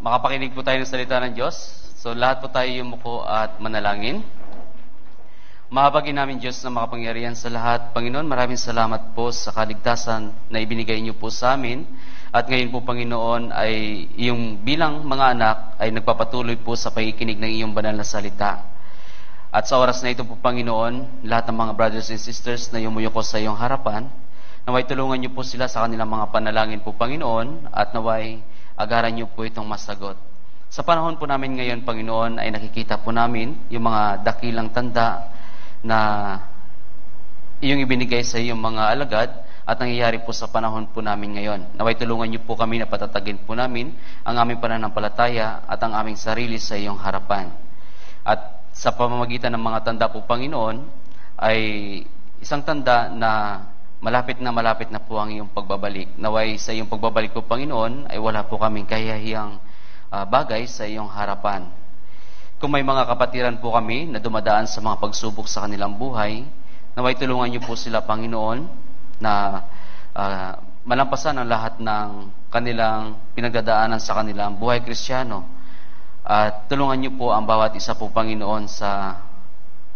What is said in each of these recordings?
Makapakinig po tayo ng salita ng Diyos. So lahat po tayo yumuko at manalangin. Mahabagin namin Diyos na makapangyarihan sa lahat. Panginoon, maraming salamat po sa kaligtasan na ibinigay niyo po sa amin. At ngayon po, Panginoon, ay iyong bilang mga anak ay nagpapatuloy po sa pakikinig ng iyong banal na salita. At sa oras na ito po, Panginoon, lahat ng mga brothers and sisters na yumuyuko sa iyong harapan, naway tulungan niyo po sila sa kanilang mga panalangin po, Panginoon, at naway agaran niyo po itong masagot. Sa panahon po namin ngayon, Panginoon, ay nakikita po namin yung mga dakilang tanda na iyong ibinigay sa iyong mga alagad at nangyayari po sa panahon po namin ngayon. Naway tulungan niyo po kami na patatagin po namin ang aming pananampalataya at ang aming sarili sa iyong harapan. At sa pamamagitan ng mga tanda po, Panginoon, ay isang tanda na malapit na po ang iyong pagbabalik. Naway sa iyong pagbabalik po, Panginoon, ay wala po kaming kahiyahiyang bagay sa iyong harapan. Kung may mga kapatiran po kami na dumadaan sa mga pagsubok sa kanilang buhay, naway tulungan niyo po sila, Panginoon, na malampasan ang lahat ng kanilang pinagdadaanan sa kanilang buhay Kristiyano. At tulungan niyo po ang bawat isa po, Panginoon, sa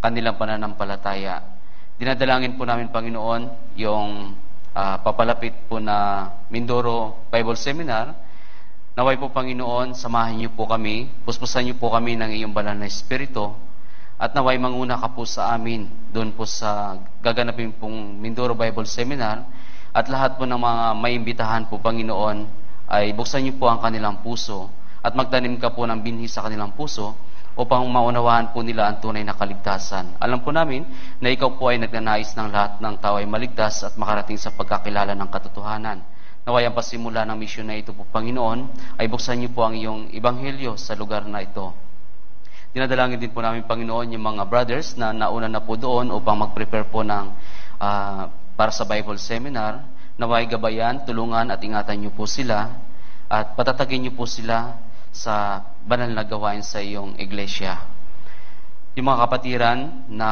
kanilang pananampalataya. Dinadalangin po namin, Panginoon, yung papalapit po na Mindoro Bible Seminar. Naway po, Panginoon, samahan niyo po kami, puspusan niyo po kami ng iyong banal na Espiritu, at naway manguna ka po sa amin doon po sa gaganapin pong Mindoro Bible Seminar, at lahat po ng mga maimbitahan po, Panginoon, ay buksan niyo po ang kanilang puso at magtanim ka po ng binhi sa kanilang puso upang maunawaan po nila ang tunay na kaligtasan. Alam po namin na ikaw po ay nagnanais ng lahat ng tao ay maligtas at makarating sa pagkakilala ng katotohanan. Naway ang pasimula ng misyon na ito po, Panginoon, ay buksan niyo po ang iyong ebanghelyo sa lugar na ito. Dinadalangin din po namin, Panginoon, yung mga brothers na nauna na po doon upang mag-prepare po ng para sa Bible Seminar. Naway gabayan, tulungan at ingatan niyo po sila at patatagin niyo po sila sa banal na gawain sa iyong iglesia. Yung mga kapatiran na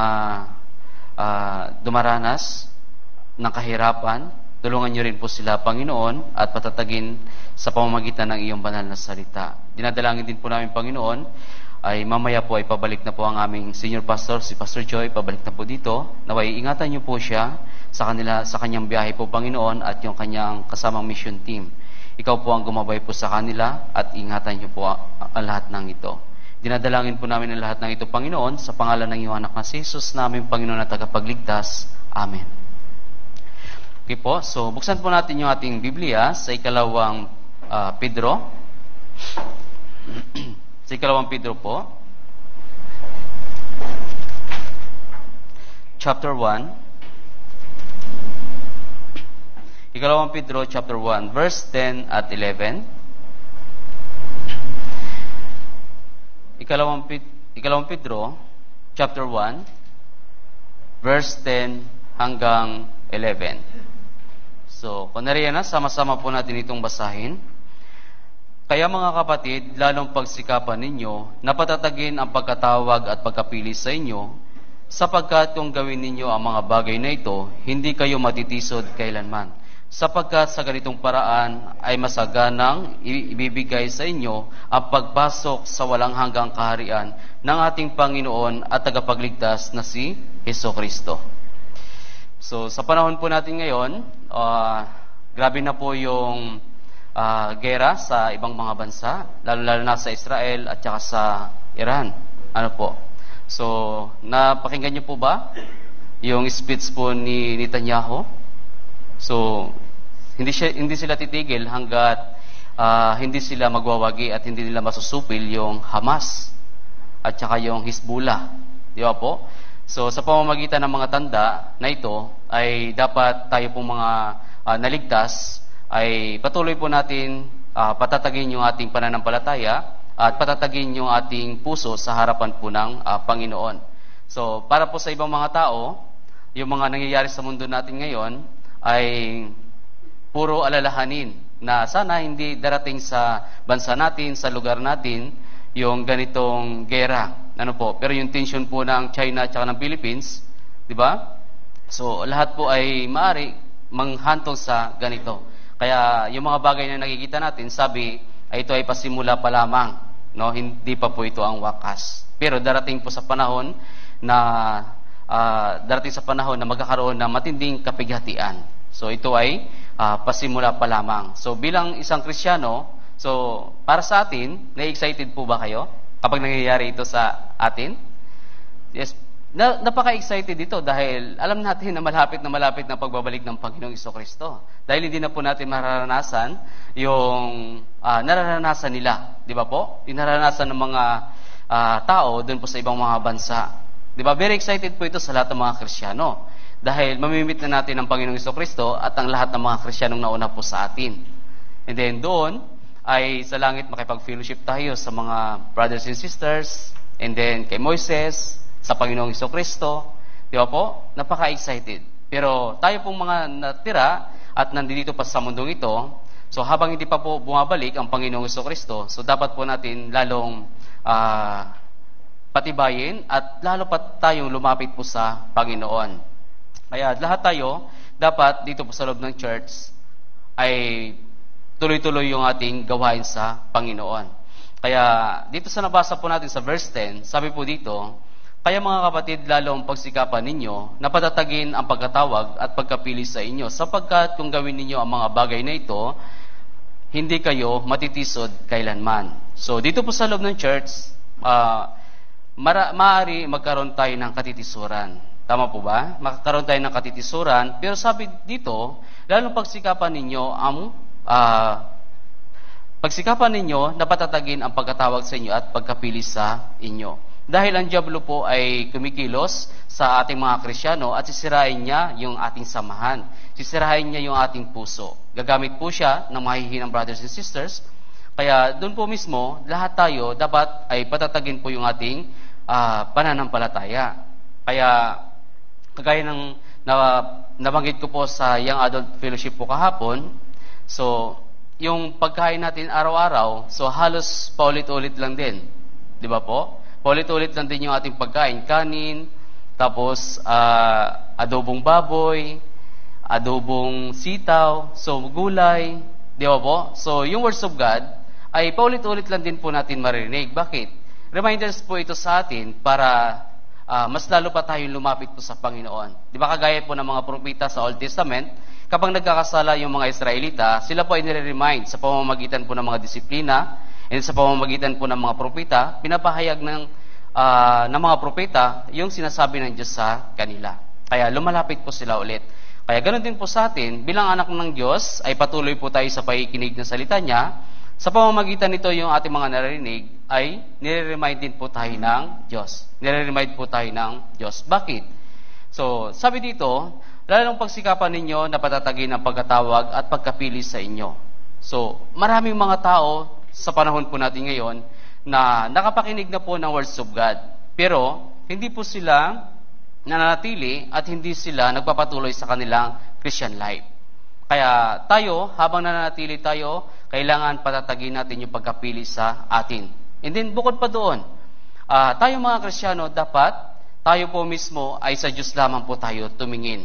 dumaranas ng kahirapan, tulungan niyo rin po sila, Panginoon, at patatagin sa pamamagitan ng iyong banal na salita. Dinadalangin din po namin, Panginoon, ay mamaya po ay pabalik na po ang aming senior pastor, si Pastor Joy, pabalik na po dito. Naway ingatan niyo po siya sa kanyang biyahe po, Panginoon, at yung kanyang kasamang mission team. Ikaw po ang gumabay po sa kanila at ingatan niyo po ang lahat ng ito. Dinadalangin po namin ang lahat ng ito, Panginoon, sa pangalan ng iyong anak na si Jesus namin, Panginoon at tagapagligtas. Amen. Okay po, so buksan po natin yung ating Biblia sa ikalawang Pedro. Sa ikalawang Pedro po. Chapter 1. Ikalawang Pedro, chapter 1, verse 10 at 11. Ikalawang Pedro, chapter 1, verse 10 hanggang 11. So, kung nariyan na, sama-sama po natin itong basahin. Kaya mga kapatid, lalong pagsikapan ninyo na patatagin ang pagkatawag at pagkapili sa inyo, sapagkat kung gawin ninyo ang mga bagay na ito, hindi kayo matitisod kailanman. Sapagkat sa ganitong paraan ay masaganang ibibigay sa inyo ang pagpasok sa walang hanggang kaharian ng ating Panginoon at tagapagligtas na si Hesukristo. So, sa panahon po natin ngayon, grabe na po yung gera sa ibang mga bansa, lalo na sa Israel at saka sa Iran. Ano po? So, napakinggan niyo po ba yung speech po ni Netanyahu? So, hindi sila titigil hanggat hindi sila magwawagi at hindi nila masusupil yung Hamas at saka yung Hezbollah. Di ba po? So, sa pamamagitan ng mga tanda na ito, ay dapat tayo pong mga naligtas, ay patuloy po natin patatagin yung ating pananampalataya at patatagin yung ating puso sa harapan po ng Panginoon. So, para po sa ibang mga tao, yung mga nangyayari sa mundo natin ngayon, ay puro alalahanin na sana hindi darating sa bansa natin, sa lugar natin, yung ganitong gera. Ano po? Pero yung tension po ng China at ng Philippines, di ba? So, lahat po ay maaari manghantong sa ganito. Kaya yung mga bagay na nakikita natin, sabi ay ito ay pasimula pa lamang, no? Hindi pa po ito ang wakas. Pero darating sa panahon na magkakaroon ng matinding kapighatian. So ito ay pasimula pa lamang. So bilang isang Kristiyano, so para sa atin, na-excited po ba kayo kapag nangyayari ito sa atin? Yes. Napaka-excited dito dahil alam natin na malapit na pagbabalik ng Panginoong Jesucristo. Dahil hindi na po natin mararanasan yung nararanasan nila. Di ba po? Yung nararanasan ng mga tao doon po sa ibang mga bansa. Di ba? Very excited po ito sa lahat ng mga Kristiyano. Dahil mamimit na natin ang Panginoong Jesucristo at ang lahat ng mga Kristiyanong nauna po sa atin. And then doon ay sa langit makipag-fellowship tayo sa mga brothers and sisters. And then kay Moises, sa Panginoong Jesucristo. Di ba po? Napaka-excited. Pero tayo pong mga natira at nandito pa sa mundong ito, so habang hindi pa po bumabalik ang Panginoong Jesucristo, so dapat po natin lalong patibayin at lalo pa tayong lumapit po sa Panginoon. Kaya lahat tayo, dapat dito po sa loob ng church, ay tuloy-tuloy yung ating gawain sa Panginoon. Kaya dito sa nabasa po natin sa verse 10, sabi po dito, kaya mga kapatid, lalong pagsikapan ninyo na patatagin ang pagkatawag at pagkapili sa inyo, sapagkat kung gawin ninyo ang mga bagay na ito, hindi kayo matitisod kailanman. So, dito po sa loob ng church, maaari magkaroon tayo ng katitisuran. Tama po ba? Magkaroon tayo ng katitisuran, pero sabi dito, lalong pagsikapan ninyo na patatagin ang pagkatawag sa inyo at pagkapili sa inyo. Dahil ang diablo po ay kumikilos sa ating mga Kristiyano at sisirain niya yung ating samahan. Sisirain niya yung ating puso. Gagamit po siya ng mahihinang brothers and sisters. Kaya doon po mismo, lahat tayo dapat ay patatagin po yung ating pananampalataya. Kaya kagaya ng nabanggit ko po sa Young Adult Fellowship po kahapon, so yung pagkain natin araw-araw, so halos paulit-ulit lang din. Di ba po? Paulit-ulit lang din yung ating pagkain. Kanin, tapos adobong baboy, adobong sitaw, so gulay, di ba po? So yung words of God ay paulit-ulit lang din po natin maririnig. Bakit? Reminders po ito sa atin para mas lalo pa tayong lumapit po sa Panginoon. Di ba kagaya po ng mga propeta sa Old Testament, kapag nagkakasala yung mga Israelita, sila po ay nire-remind sa pamamagitan po ng mga disiplina, and sa pamamagitan po ng mga propeta, pinapahayag ng mga propeta yung sinasabi ng Diyos sa kanila. Kaya lumalapit po sila ulit. Kaya ganoon din po sa atin, bilang anak ng Diyos, ay patuloy po tayo sa pakikinig ng salita niya. Sa pamamagitan nito yung ating mga naririnig, ay nire-remind din po tayo ng Diyos. Nire-remind po tayo ng Diyos. Bakit? So, sabi dito, lalong pagsikapan ninyo na patatagin ang pagkatawag at pagkapili sa inyo. So, maraming mga tao sa panahon po natin ngayon na nakapakinig na po ng words of God. Pero, hindi po sila nananatili at hindi sila nagpapatuloy sa kanilang Christian life. Kaya tayo, habang nananatili tayo, kailangan patatagin natin yung pagkapili sa atin. And then, bukod pa doon, tayo mga Kristiyano, dapat tayo po mismo ay sa Diyos lamang po tayo tumingin.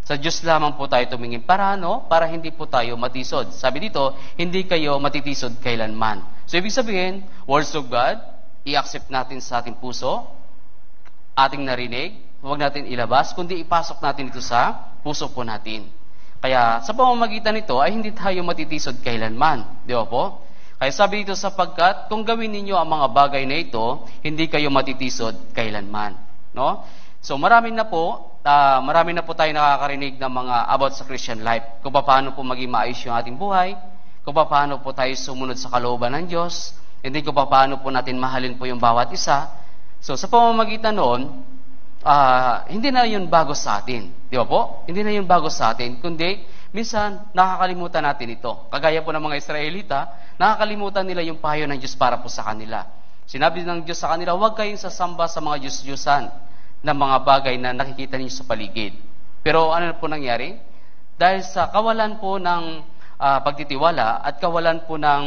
Sa Diyos lamang po tayo tumingin. Para ano? Para hindi po tayo matisod. Sabi dito, hindi kayo matitisod kailanman. So, ibig sabihin, words of God, i-accept natin sa ating puso, ating narinig, huwag natin ilabas, kundi ipasok natin ito sa puso po natin. Kaya, sa pamamagitan nito, ay hindi tayo matitisod kailanman. Di ba po? Kaya sabi dito, sapagkat, kung gawin ninyo ang mga bagay na ito, hindi kayo matitisod kailanman. No? So, marami na po tayo nakakarinig ng mga about sa Christian life. Kung paano po maging maayos yung ating buhay, kung paano po tayo sumunod sa kalooban ng Diyos, hindi kung paano po natin mahalin po yung bawat isa. So, sa pamamagitan noon, hindi na yun bago sa atin. Di ba po? Hindi na yun bago sa atin, kundi minsan nakakalimutan natin ito. Kagaya po ng mga Israelita, nakakalimutan nila yung payo ng Diyos para po sa kanila. Sinabi ng Diyos sa kanila, huwag kayong sasamba sa mga Diyos-Diyusan ng mga bagay na nakikita niyo sa paligid. Pero ano po nangyari? Dahil sa kawalan po ng pagtitiwala at kawalan po ng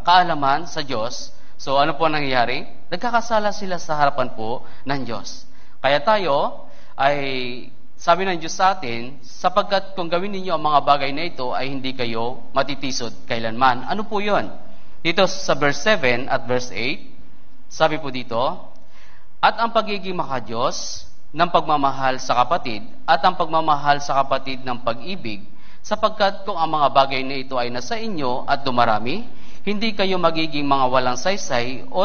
kaalaman sa Diyos, so ano po nangyari? Nagkakasala sila sa harapan po ng Diyos. Kaya tayo ay sabi ng Diyos sa atin, sapagkat kung gawin ninyo ang mga bagay na ito ay hindi kayo matitisod kailanman. Ano po yun? Dito sa verse 7 at verse 8, sabi po dito, at ang pagiging makadiyos ng pagmamahal sa kapatid at ang pagmamahal sa kapatid ng pag-ibig, sapagkat kung ang mga bagay na ito ay nasa inyo at dumarami, hindi kayo magiging mga walang saysay o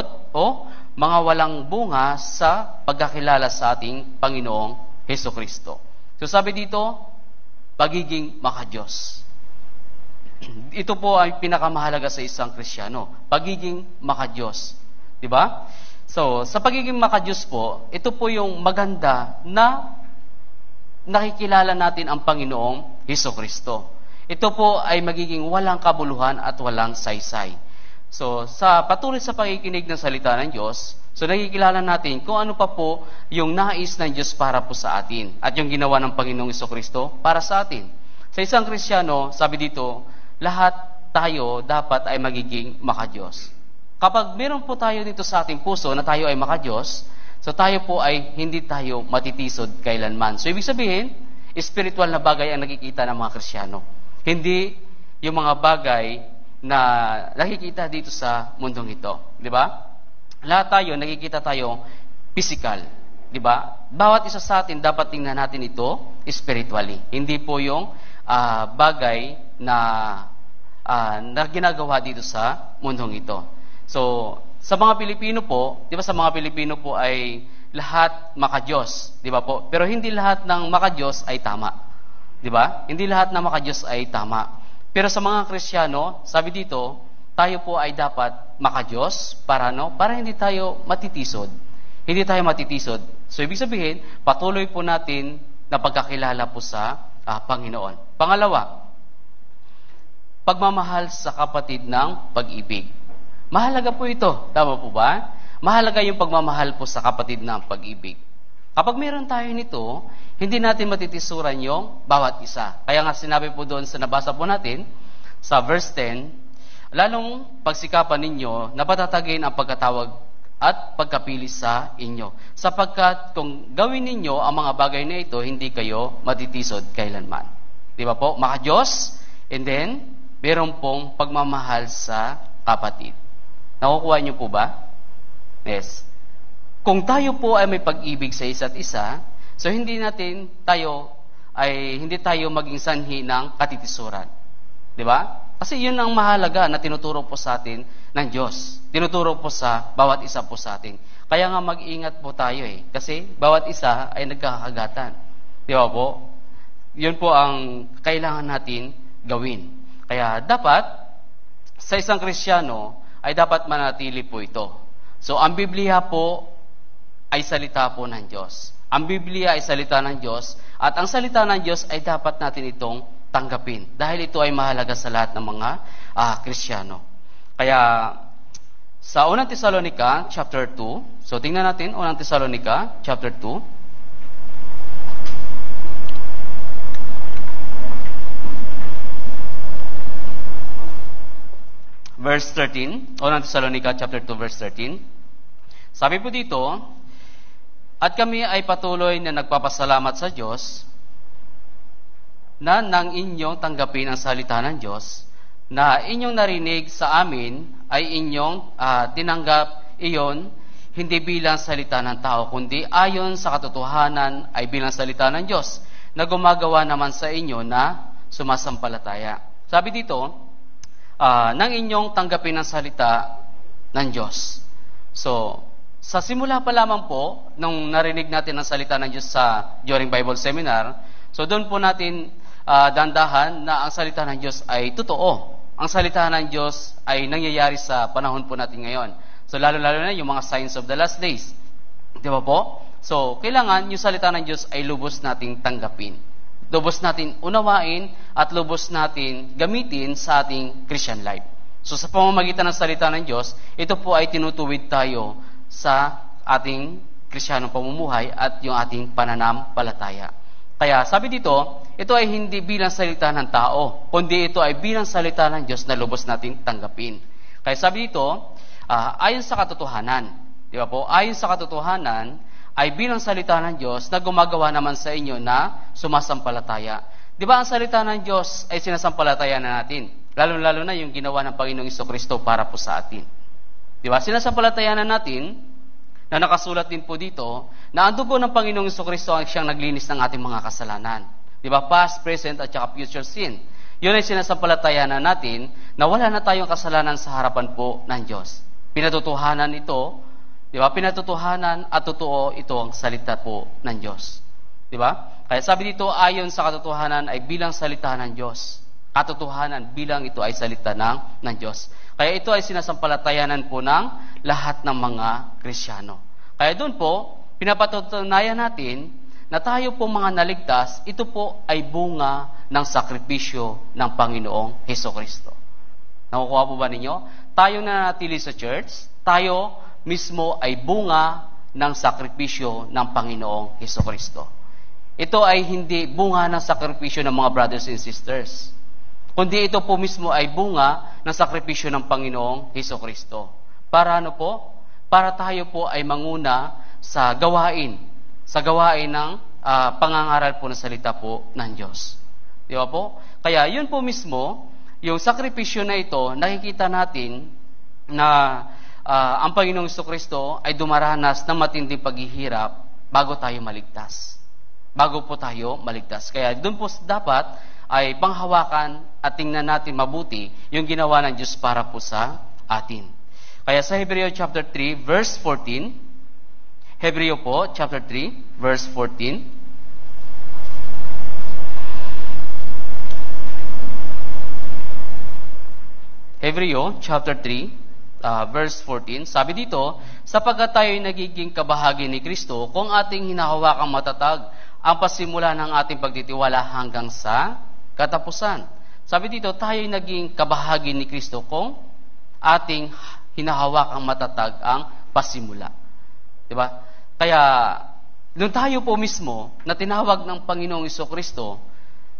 mga walang bunga sa pagkakilala sa ating Panginoong Hesukristo. So sabi dito, pagiging makadiyos. Ito po ay pinakamahalaga sa isang Kristiyano, pagiging makadiyos. Diba? So, sa pagiging makadiyos po, ito po yung maganda na nakikilala natin ang Panginoong Hesukristo. Ito po ay magiging walang kabuluhan at walang saysay. So, sa patuloy sa pakikinig ng salita ng Diyos, so nakikilala natin kung ano pa po yung nais ng Diyos para po sa atin at yung ginawa ng Panginoong Hesukristo para sa atin. Sa isang Kristiyano, sabi dito, lahat tayo dapat ay magiging makadiyos. Kapag meron po tayo dito sa ating puso na tayo ay makadiyos, so tayo po ay hindi tayo matitisod kailanman. So ibig sabihin, spiritual na bagay ang nakikita ng mga Kristiyano. Hindi yung mga bagay na nakikita dito sa mundong ito. Di ba? Lahat tayo, nakikita tayo physical. Di ba? Bawat isa sa atin, dapat tingnan natin ito spiritually. Hindi po yung bagay na ginagawa dito sa mundong ito. So, sa mga Pilipino po, di ba sa mga Pilipino po ay lahat makadiyos, di ba po? Pero hindi lahat ng makadiyos ay tama. Di ba? Hindi lahat ng makadiyos ay tama. Pero sa mga Kristiyano, sabi dito, tayo po ay dapat makadiyos para hindi tayo matitisod. Hindi tayo matitisod. So, ibig sabihin, patuloy po natin na pagkakilala po sa Panginoon. Pangalawa, pagmamahal sa kapatid ng pag-ibig. Mahalaga po ito. Tama po ba? Mahalaga yung pagmamahal po sa kapatid ng pag-ibig. Kapag meron tayo nito, hindi natin matitisuran yung bawat isa. Kaya nga sinabi po doon sa nabasa po natin, sa verse 10, lalong pagsikapan ninyo na patatagin ang pagkatawag at pagkapili sa inyo. Sapagkat kung gawin ninyo ang mga bagay na ito, hindi kayo matitisod kailanman. Di ba po? Makadiyos, and then, meron pong pagmamahal sa kapatid. Nakukuha niyo po ba? Yes. Kung tayo po ay may pag-ibig sa isa't isa, so hindi tayo maging sanhi ng katitisuran. Di ba? Kasi yun ang mahalaga na tinuturo po sa atin ng Diyos. Tinuturo po sa bawat isa po sa atin. Kaya nga mag-ingat po tayo kasi bawat isa ay nagkakagatan. Di ba po? Yun po ang kailangan natin gawin. Kaya dapat, sa isang Kristiyano, ay dapat manatili po ito. So, ang Biblia po ay salita po ng Diyos. Ang Biblia ay salita ng Diyos at ang salita ng Diyos ay dapat natin itong tanggapin dahil ito ay mahalaga sa lahat ng mga Kristiyano. Kaya, sa 1 Thessalonica, chapter 2, so tingnan natin, 1 Thessalonica, chapter 2, verse 13, 1 Thessalonica chapter 2 verse 13. Sabi po dito, at kami ay patuloy na nagpapasalamat sa Diyos na nang inyong tanggapin ang salita ng Diyos na inyong narinig sa amin ay inyong tinanggap iyon hindi bilang salita ng tao kundi ayon sa katotohanan ay bilang salita ng Diyos na gumagawa naman sa inyo na sumasampalataya. Sabi dito, nang inyong tanggapin ang salita ng Diyos. So, sa simula pa lamang po, nung narinig natin ang salita ng Diyos during Bible Seminar, so doon po natin dandahan na ang salita ng Diyos ay totoo. Ang salita ng Diyos ay nangyayari sa panahon po natin ngayon. So, lalo-lalo na yung mga signs of the last days. Di ba po? So, kailangan yung salita ng Diyos ay lubos nating tanggapin. Lubos natin unawain at lubos natin gamitin sa ating Christian life. So sa pamamagitan ng salita ng Diyos, ito po ay tinutuwid tayo sa ating Kristiyanong pamumuhay at yung ating pananampalataya. Kaya sabi dito, ito ay hindi bilang salita ng tao, kundi ito ay bilang salita ng Diyos na lubos nating tanggapin. Kaya sabi dito, ayon sa katotohanan, di ba po? Ayon sa katotohanan, ay bilang salita ng Diyos na gumagawa naman sa inyo na sumasampalataya. Di ba ang salita ng Diyos ay sinasampalataya na natin? Lalo-lalo na yung ginawa ng Panginoong Jesucristo para po sa atin. Di ba? Sinasampalataya na natin na nakasulat din po dito na ang dugo ng Panginoong Jesucristo ang siyang naglinis ng ating mga kasalanan. Di ba? Past, present, at saka future sin. Yun ay sinasampalataya na natin na wala na tayong kasalanan sa harapan po ng Diyos. Pinatutuhanan ito, di ba? Pinatutuhanan at totoo ito ang salita po ng Diyos. Di ba? Kaya sabi dito, ayon sa katotohanan ay bilang salita ng Diyos. Katotohanan bilang ito ay salita ng Diyos. Kaya ito ay sinasampalatayanan po ng lahat ng mga Kristiyano. Kaya doon po, pinapatutunayan natin na tayo po mga naligtas, ito po ay bunga ng sakripisyo ng Panginoong Hesukristo. Nakukuha po ba ninyo? Tayo na nanatili sa church, tayo mismo ay bunga ng sakripisyo ng Panginoong Hesukristo. Ito ay hindi bunga ng sakripisyo ng mga brothers and sisters, kundi ito po mismo ay bunga ng sakripisyo ng Panginoong Hesukristo. Para ano po? Para tayo po ay manguna sa gawain ng pangangaral po ng salita po ng Diyos. Di ba po? Kaya yun po mismo, yung sakripisyo na ito, nakikita natin na ang Panginoong Jesucristo ay dumaranas ng matinding paghihirap bago tayo maligtas. Bago po tayo maligtas. Kaya doon po dapat ay panghawakan at tingnan natin mabuti yung ginawa ng Diyos para po sa atin. Kaya sa Hebreo chapter 3, verse 14, Hebreo po, chapter 3, verse 14, Hebreo chapter 3, verse 14, sabi dito, sapagkat tayo'y nagiging kabahagi ni Kristo kung ating hinahawakang matatag ang pasimula ng ating pagtitiwala hanggang sa katapusan. Sabi dito, tayo'y naging kabahagi ni Kristo kung ating hinahawakang matatag ang pasimula. Diba? Kaya, nung tayo po mismo na tinawag ng Panginoong Jesucristo,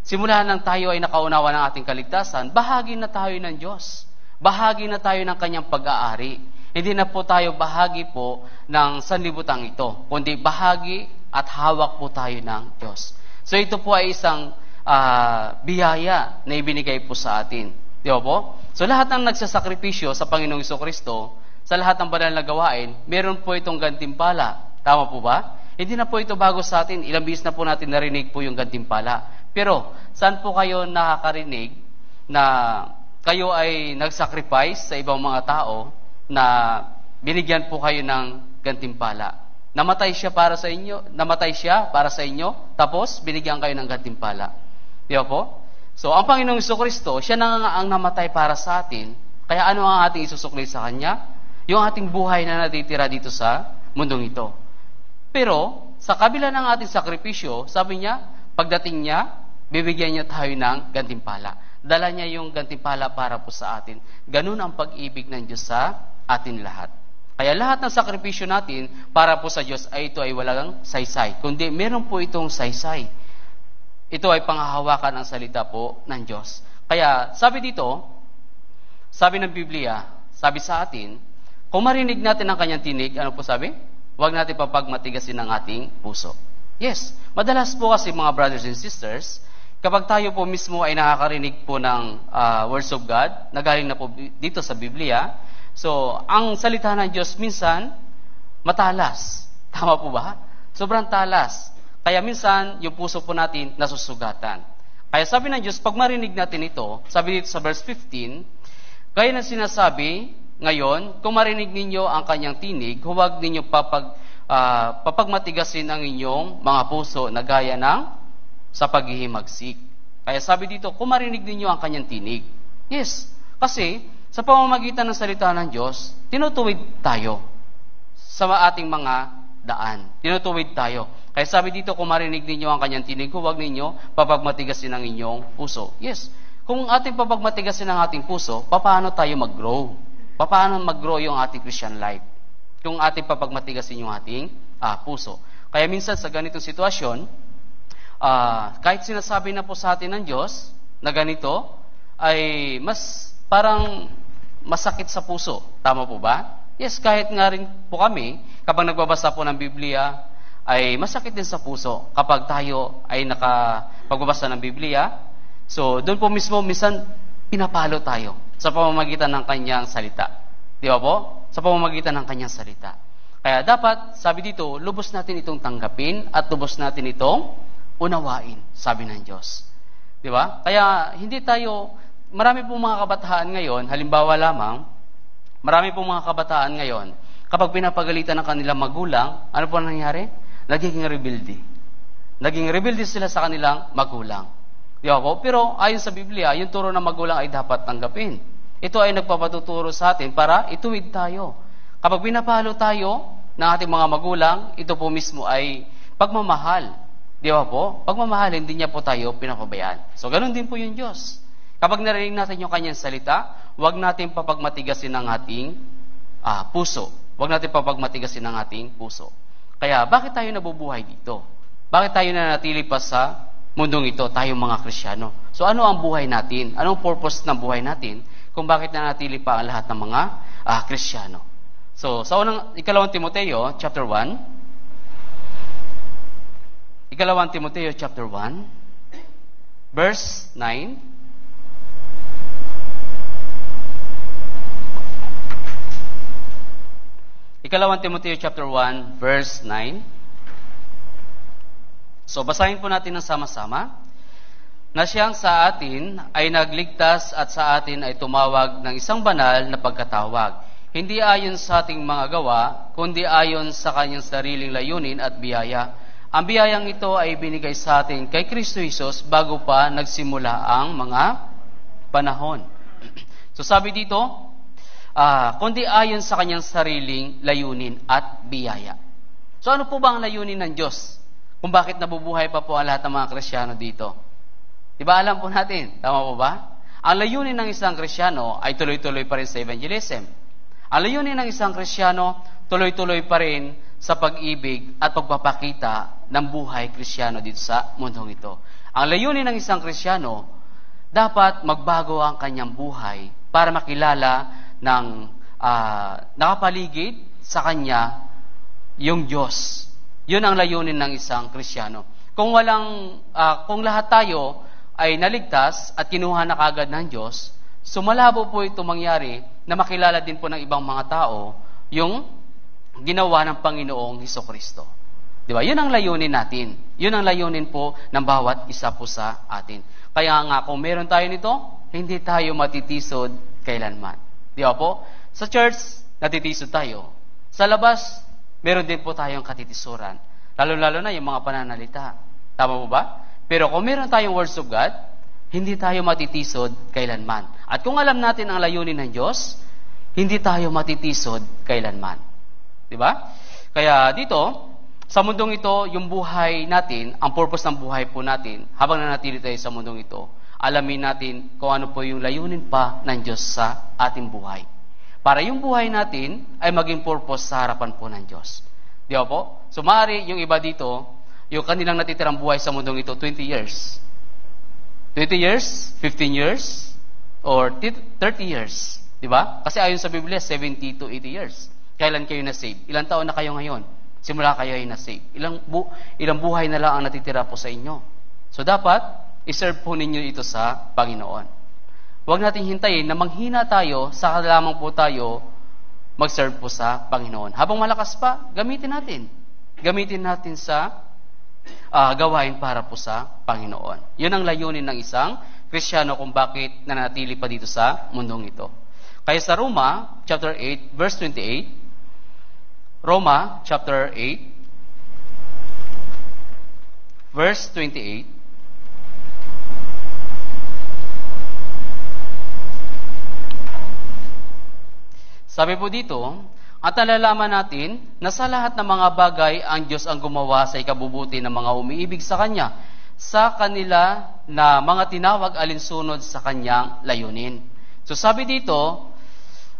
simula nang tayo ay nakaunawa ng ating kaligtasan, bahagi na tayo ng Diyos. Bahagi na tayo ng Kanyang pag-aari. Hindi na po tayo bahagi po ng sanlibutan ito, kundi bahagi at hawak po tayo ng Diyos. So ito po ay isang biyaya na ibinigay po sa atin. Di ba po? So lahat ng nagsasakripisyo sa Panginoong Jesucristo, sa lahat ng banal na gawain, meron po itong gantimpala. Tama po ba? Hindi na po ito bago sa atin. Ilang beses na po natin narinig po yung gantimpala. Pero, saan po kayo nakakarinig na kayo ay nagsacrifice sa ibang mga tao na binigyan po kayo ng gantimpala? Namatay siya para sa inyo, tapos binigyan kayo ng gantimpala. Di ba po? So, ang Panginoong Jesucristo, siya na nga ang namatay para sa atin. Kaya ano ang ating isusukli sa Kanya? Yung ating buhay na natitira dito sa mundong ito. Pero, sa kabila ng ating sakripisyo, sabi niya, pagdating niya, bibigyan niya tayo ng gantimpala. Dala niya yung gantimpala para po sa atin. Ganun ang pag-ibig ng Diyos sa atin lahat. Kaya lahat ng sakripisyo natin para po sa Diyos ay ito ay walang saysay. Kundi meron po itong saysay. Ito ay panghahawakan ng salita po ng Diyos. Kaya sabi dito, sabi ng Biblia, sabi sa atin, kung marinig natin ang Kanyang tinig, ano po sabi? Huwag natin papagmatigasin ang ating puso. Yes, madalas po kasi mga brothers and sisters, kapag tayo po mismo ay nakakarinig po ng words of God, na galing na po dito sa Biblia, so ang salita ng Diyos minsan, matalas. Tama po ba? Sobrang talas. Kaya minsan, yung puso po natin nasusugatan. Kaya sabi ng Diyos, pag marinig natin ito, sabi dito sa verse 15, kaya na sinasabi, ngayon, kung marinig ninyo ang Kanyang tinig, huwag ninyo papagmatigasin ang inyong mga puso na gaya ng sa paghihimagsik. Kaya sabi dito, kung marinig ninyo ang Kanyang tinig. Yes, kasi sa pamamagitan ng salita ng Diyos, tinutuwid tayo sa ating mga daan. Tinutuwid tayo. Kaya sabi dito, kung marinig ninyo ang Kanyang tinig, huwag ninyo papagmatigasin ang inyong puso. Yes, kung ating papagmatigasin ang ating puso, paano tayo mag-grow? Paano mag-grow yung ating Christian life? Kung ating papagmatigasin yung ating puso. Kaya minsan sa ganitong sitwasyon, kahit sinasabi na po sa atin ng Diyos na ganito, ay mas parang masakit sa puso. Tama po ba? Yes, kahit nga rin po kami, kapag nagbabasa po ng Biblia, ay masakit din sa puso kapag tayo ay nakapagbabasa ng Biblia. So, doon po mismo, minsan, pinapalo tayo sa pamamagitan ng kanyang salita. Di ba po? Sa pamamagitan ng kanyang salita. Kaya dapat, sabi dito, lubos natin itong tanggapin at lubos natin itong unawain, sabi ng Diyos. Di ba? Kaya, hindi tayo, marami pong mga kabataan ngayon, halimbawa lamang, marami pong mga kabataan ngayon, kapag pinapagalitan ng kanilang magulang, ano po nangyari? Nagiging rebelde. Naging rebelde sila sa kanilang magulang. Di ba po? Pero ayon sa Biblia, yung turo ng magulang ay dapat tanggapin. Ito ay nagpapatuturo sa atin para ituwid tayo. Kapag pinapalo tayo ng ating mga magulang, ito po mismo ay pagmamahal. Di ba po? Pagmamahal, hindi niya po tayo pinapabayaan. So, ganun din po yung Diyos. Kapag narinig natin yung kanyang salita, huwag natin papagmatigasin ng ating puso. Huwag natin papagmatigasin ng ating puso. Kaya, bakit tayo nabubuhay dito? Bakit tayo nanatili pa sa mundong ito, tayong mga Kristiyano? So, ano ang buhay natin? Anong purpose ng buhay natin kung bakit nanatili pa ang lahat ng mga Kristiyano? So, sa ikalawang Timoteo, chapter 1. Ikalawang Timoteo, chapter 1, verse 9. Ikalawang Timoteo chapter 1, verse 9. So, basahin po natin ng sama-sama. Na siyang sa atin ay nagligtas at sa atin ay tumawag ng isang banal na pagkatawag. Hindi ayon sa ating mga gawa, kundi ayon sa kanyang sariling layunin at biyaya. Ang biyayang ito ay binigay sa atin kay Kristo Jesus bago pa nagsimula ang mga panahon. So, sabi dito, kundi ayon sa kanyang sariling layunin at biyaya. So ano po ba ang layunin ng Diyos? Kung bakit nabubuhay pa po ang lahat ng mga Kristiyano dito? Diba alam po natin? Tama po ba? Ang layunin ng isang Kristiyano ay tuloy-tuloy pa rin sa evangelism. Ang layunin ng isang Kristiyano, tuloy-tuloy pa rin sa pag-ibig at pagpapakita ng buhay Kristiyano dito sa mundong ito. Ang layunin ng isang Kristiyano, dapat magbago ang kanyang buhay para makilala ng nakapaligid sa kanya yung Diyos. Yun ang layunin ng isang Kristiyano. Kung lahat tayo ay naligtas at kinuha na kagad ng Diyos, sumalabo po ito mangyari na makilala din po ng ibang mga tao yung ginawa ng Panginoong Hesukristo. Di ba? Yun ang layunin natin. Yun ang layunin po ng bawat isa po sa atin. Kaya nga, kung meron tayo nito, hindi tayo matitisod kailanman. Di ba po? Sa church, natitisod tayo. Sa labas, meron din po tayong katitisuran. Lalo-lalo na yung mga pananalita. Tama po ba? Pero kung meron tayong words of God, hindi tayo matitisod kailanman. At kung alam natin ang layunin ng Diyos, hindi tayo matitisod kailanman. Di ba? Kaya dito, sa mundong ito, yung buhay natin, ang purpose ng buhay po natin, habang nanatili tayo sa mundong ito, alamin natin kung ano po yung layunin pa ng Diyos sa ating buhay. Para yung buhay natin ay maging purpose sa harapan po ng Diyos. Di ba po? So, maaari yung iba dito, yung kanilang natitirang buhay sa mundong ito, 20 years. 20 years, 15 years, or 30 years. Di ba? Kasi ayon sa Biblia, 70 to 80 years. Kailan kayo na-save? Ilang taon na kayo ngayon? Simula kayo ay na-save. Ilang buhay na lang ang natitira po sa inyo. So, dapat, iserve po ninyo ito sa Panginoon. Huwag natin hintayin na manghina tayo, saka lamang po tayo mag-serve po sa Panginoon. Habang malakas pa, gamitin natin. Gamitin natin sa gawain para po sa Panginoon. Yun ang layunin ng isang Kristiyano kung bakit nanatili pa dito sa mundong ito. Kaya sa Roma, chapter 8, verse 28, Roma, chapter 8, verse 28, sabi po dito, at nalalaman natin na sa lahat ng mga bagay ang Diyos ang gumawa sa ikabubuti ng mga umiibig sa Kanya, sa kanila na mga tinawag alinsunod sa Kanyang layunin. So sabi dito,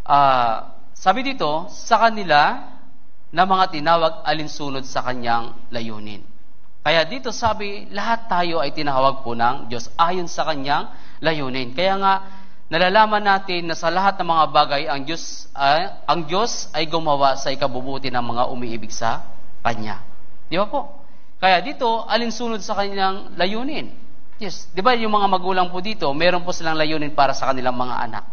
sa kanila na mga tinawag alinsunod sa Kanyang layunin. Kaya dito sabi, lahat tayo ay tinawag po ng Diyos ayon sa Kanyang layunin. Kaya nga, nalalaman natin na sa lahat ng mga bagay ang Diyos ay gumawa sa ikabubuti ng mga umiibig sa Kanya. Di ba po? Kaya dito, alinsunod sa kanilang layunin. Yes, di ba yung mga magulang po dito, meron po silang layunin para sa kanilang mga anak.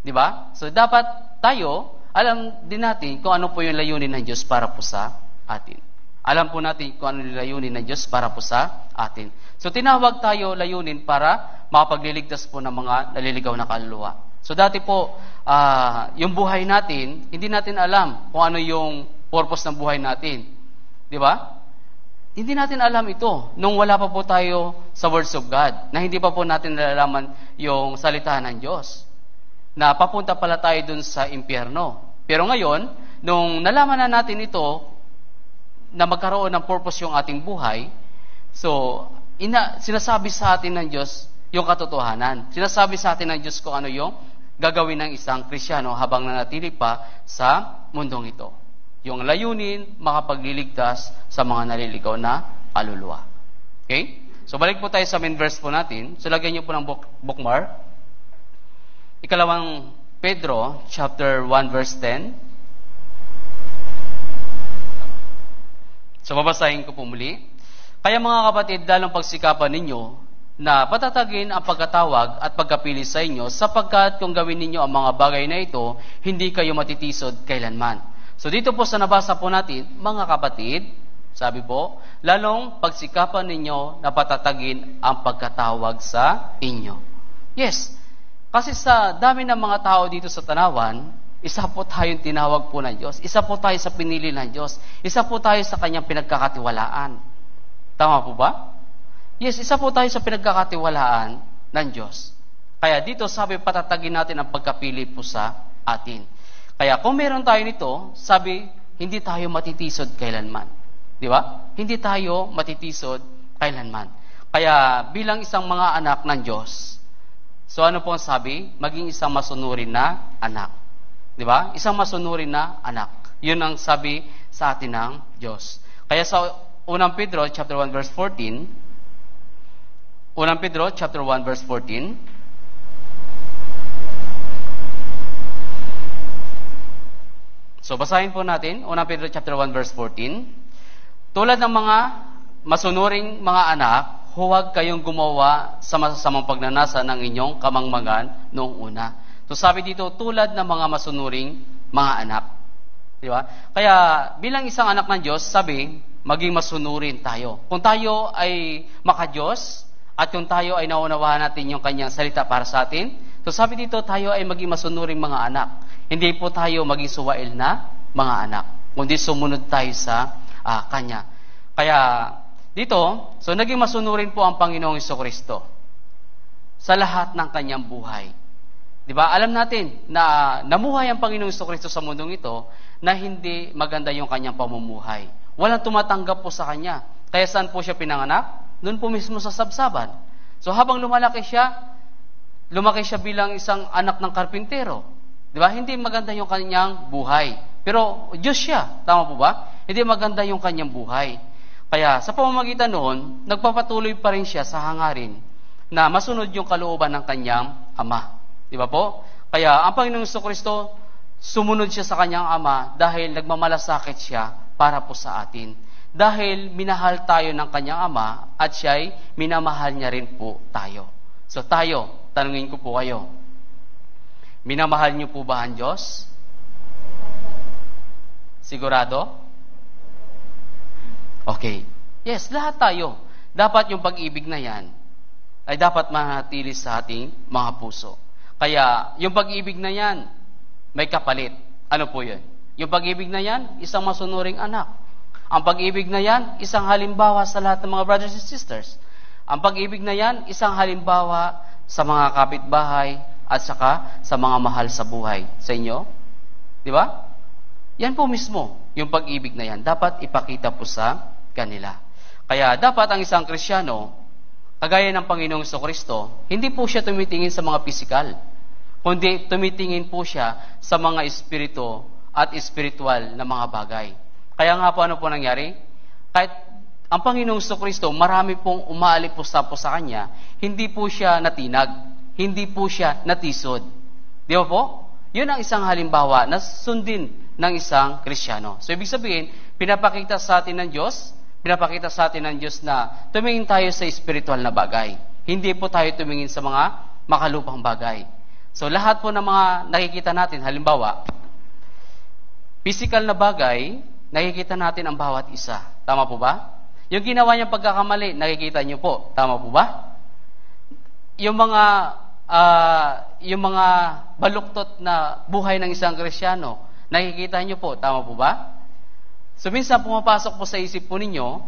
Di ba? So dapat tayo, alam din natin kung ano po yung layunin ng Diyos para po sa atin. Alam po natin kung ano yung layunin ng Diyos para po sa atin. So tinawag tayo layunin para makapagliligtas po ng mga naliligaw na kaluluwa. So dati po, yung buhay natin, hindi natin alam kung ano yung purpose ng buhay natin. Di ba? Hindi natin alam ito nung wala pa po tayo sa words of God, na hindi pa po natin nalalaman yung salita ng Diyos, na papunta pala tayo dun sa impyerno. Pero ngayon, nung nalaman na natin ito, na magkaroon ng purpose yung ating buhay, so sinasabi sa atin ng Diyos yung katotohanan. Sinasabi sa atin ng Diyos kung ano yung gagawin ng isang Kristiyano habang nanatili pa sa mundong ito. Yung layunin, makapagliligtas sa mga naliligaw na kaluluwa. Okay? So balik po tayo sa main verse po natin. So lagyan niyo po ng bookmark. Ikalawang Pedro, chapter 1, verse 10. So babasahin ko po muli. Kaya mga kapatid, lalong pagsikapan ninyo na patatagin ang pagkatawag at pagkapili sa inyo, sapagkat kung gawin ninyo ang mga bagay na ito, hindi kayo matitisod kailanman. So dito po sa nabasa po natin, mga kapatid, sabi po, lalong pagsikapan ninyo na patatagin ang pagkatawag sa inyo. Yes, kasi sa dami ng mga tao dito sa Tanawan, isa po tayong tinawag po ng Diyos. Isa po tayo sa pinili ng Diyos. Isa po tayo sa kanyang pinagkakatiwalaan. Tama po ba? Yes, isa po tayo sa pinagkakatiwalaan ng Diyos. Kaya dito sabi, patatagin natin ang pagkapili po sa atin. Kaya kung meron tayo nito, sabi, hindi tayo matitisod kailanman. Di ba? Hindi tayo matitisod kailanman. Kaya bilang isang mga anak ng Diyos, so ano po ang sabi? Maging isang masunurin na anak. Di ba? Isang masunurin na anak. Yun ang sabi sa atin ng Diyos. Kaya sa 1 Pedro chapter 1 verse 14, 1 Pedro chapter 1 verse 14, so basahin po natin 1 Pedro chapter 1 verse 14. Tulad ng mga masunuring mga anak, huwag kayong gumawa sa masasamang pagnanasa ng inyong kamangmangan noong una. So sabi dito, tulad ng mga masunuring mga anak. Di ba? Kaya bilang isang anak ng Diyos, sabi, maging masunurin tayo. Kung tayo ay maka-Diyos, at kung tayo ay naunawahan natin yung kanyang salita para sa atin, so sabi dito, tayo ay maging masunuring mga anak. Hindi po tayo maging suwail na mga anak, kundi sumunod tayo sa Kanya. Kaya dito, so naging masunurin po ang Panginoong Jesucristo sa lahat ng Kanyang buhay. Di ba? Alam natin na namuhay ang Panginoong Jesucristo sa mundong ito na hindi maganda yung Kanyang pamumuhay. Walang tumatanggap po sa Kanya. Kaya saan po siya pinanganak? Doon po mismo sa sabsaban. So habang lumaki siya bilang isang anak ng karpintero. Di ba? Hindi maganda yung kanyang buhay. Pero Diyos siya. Tama po ba? Hindi maganda yung kanyang buhay. Kaya sa pamamagitan noon, nagpapatuloy pa rin siya sa hangarin na masunod yung kalooban ng kanyang ama. Di ba po? Kaya ang Panginoong Jesucristo, sumunod siya sa kanyang ama dahil nagmamalasakit siya para po sa atin. Dahil minahal tayo ng kanyang ama at siya'y minamahal niya rin po tayo. So tayo, tanungin ko po kayo, minamahal niyo po ba ang Diyos? Sigurado? Okay. Yes, lahat tayo. Dapat yung pag-ibig na yan ay dapat manatili sa ating mga puso. Kaya yung pag-ibig na yan, may kapalit. Ano po yun? Yung pag-ibig na yan, isang masunuring anak. Ang pag-ibig na yan, isang halimbawa sa lahat ng mga brothers and sisters. Ang pag-ibig na yan, isang halimbawa sa mga kapitbahay at saka sa mga mahal sa buhay. Sa inyo? Di ba? Yan po mismo, yung pag-ibig na yan. Dapat ipakita po sa kanila. Kaya dapat ang isang Kristiyano, kagaya ng Panginoong Jesucristo, hindi po siya tumitingin sa mga pisikal, kundi tumitingin po siya sa mga espiritu at espiritual na mga bagay. Kaya nga po ano po nangyari? Kahit ang Panginoong Jesucristo, marami pong umaalipos po sa Kanya, hindi po siya natinag, hindi po siya natisod. Di ba po? Yun ang isang halimbawa na sundin ng isang Kristiyano. So ibig sabihin, pinapakita sa atin ng Diyos Pinapakita sa atin ng Diyos na tumingin tayo sa spiritual na bagay. Hindi po tayo tumingin sa mga makalupang bagay. So lahat po ng mga nakikita natin, halimbawa, physical na bagay, nakikita natin ang bawat isa. Tama po ba? Yung ginawa niyang pagkakamali, nakikita niyo po. Tama po ba? Yung mga baluktot na buhay ng isang Kristiyano, nakikita niyo po. Tama po ba? So minsan pumapasok po sa isip po ninyo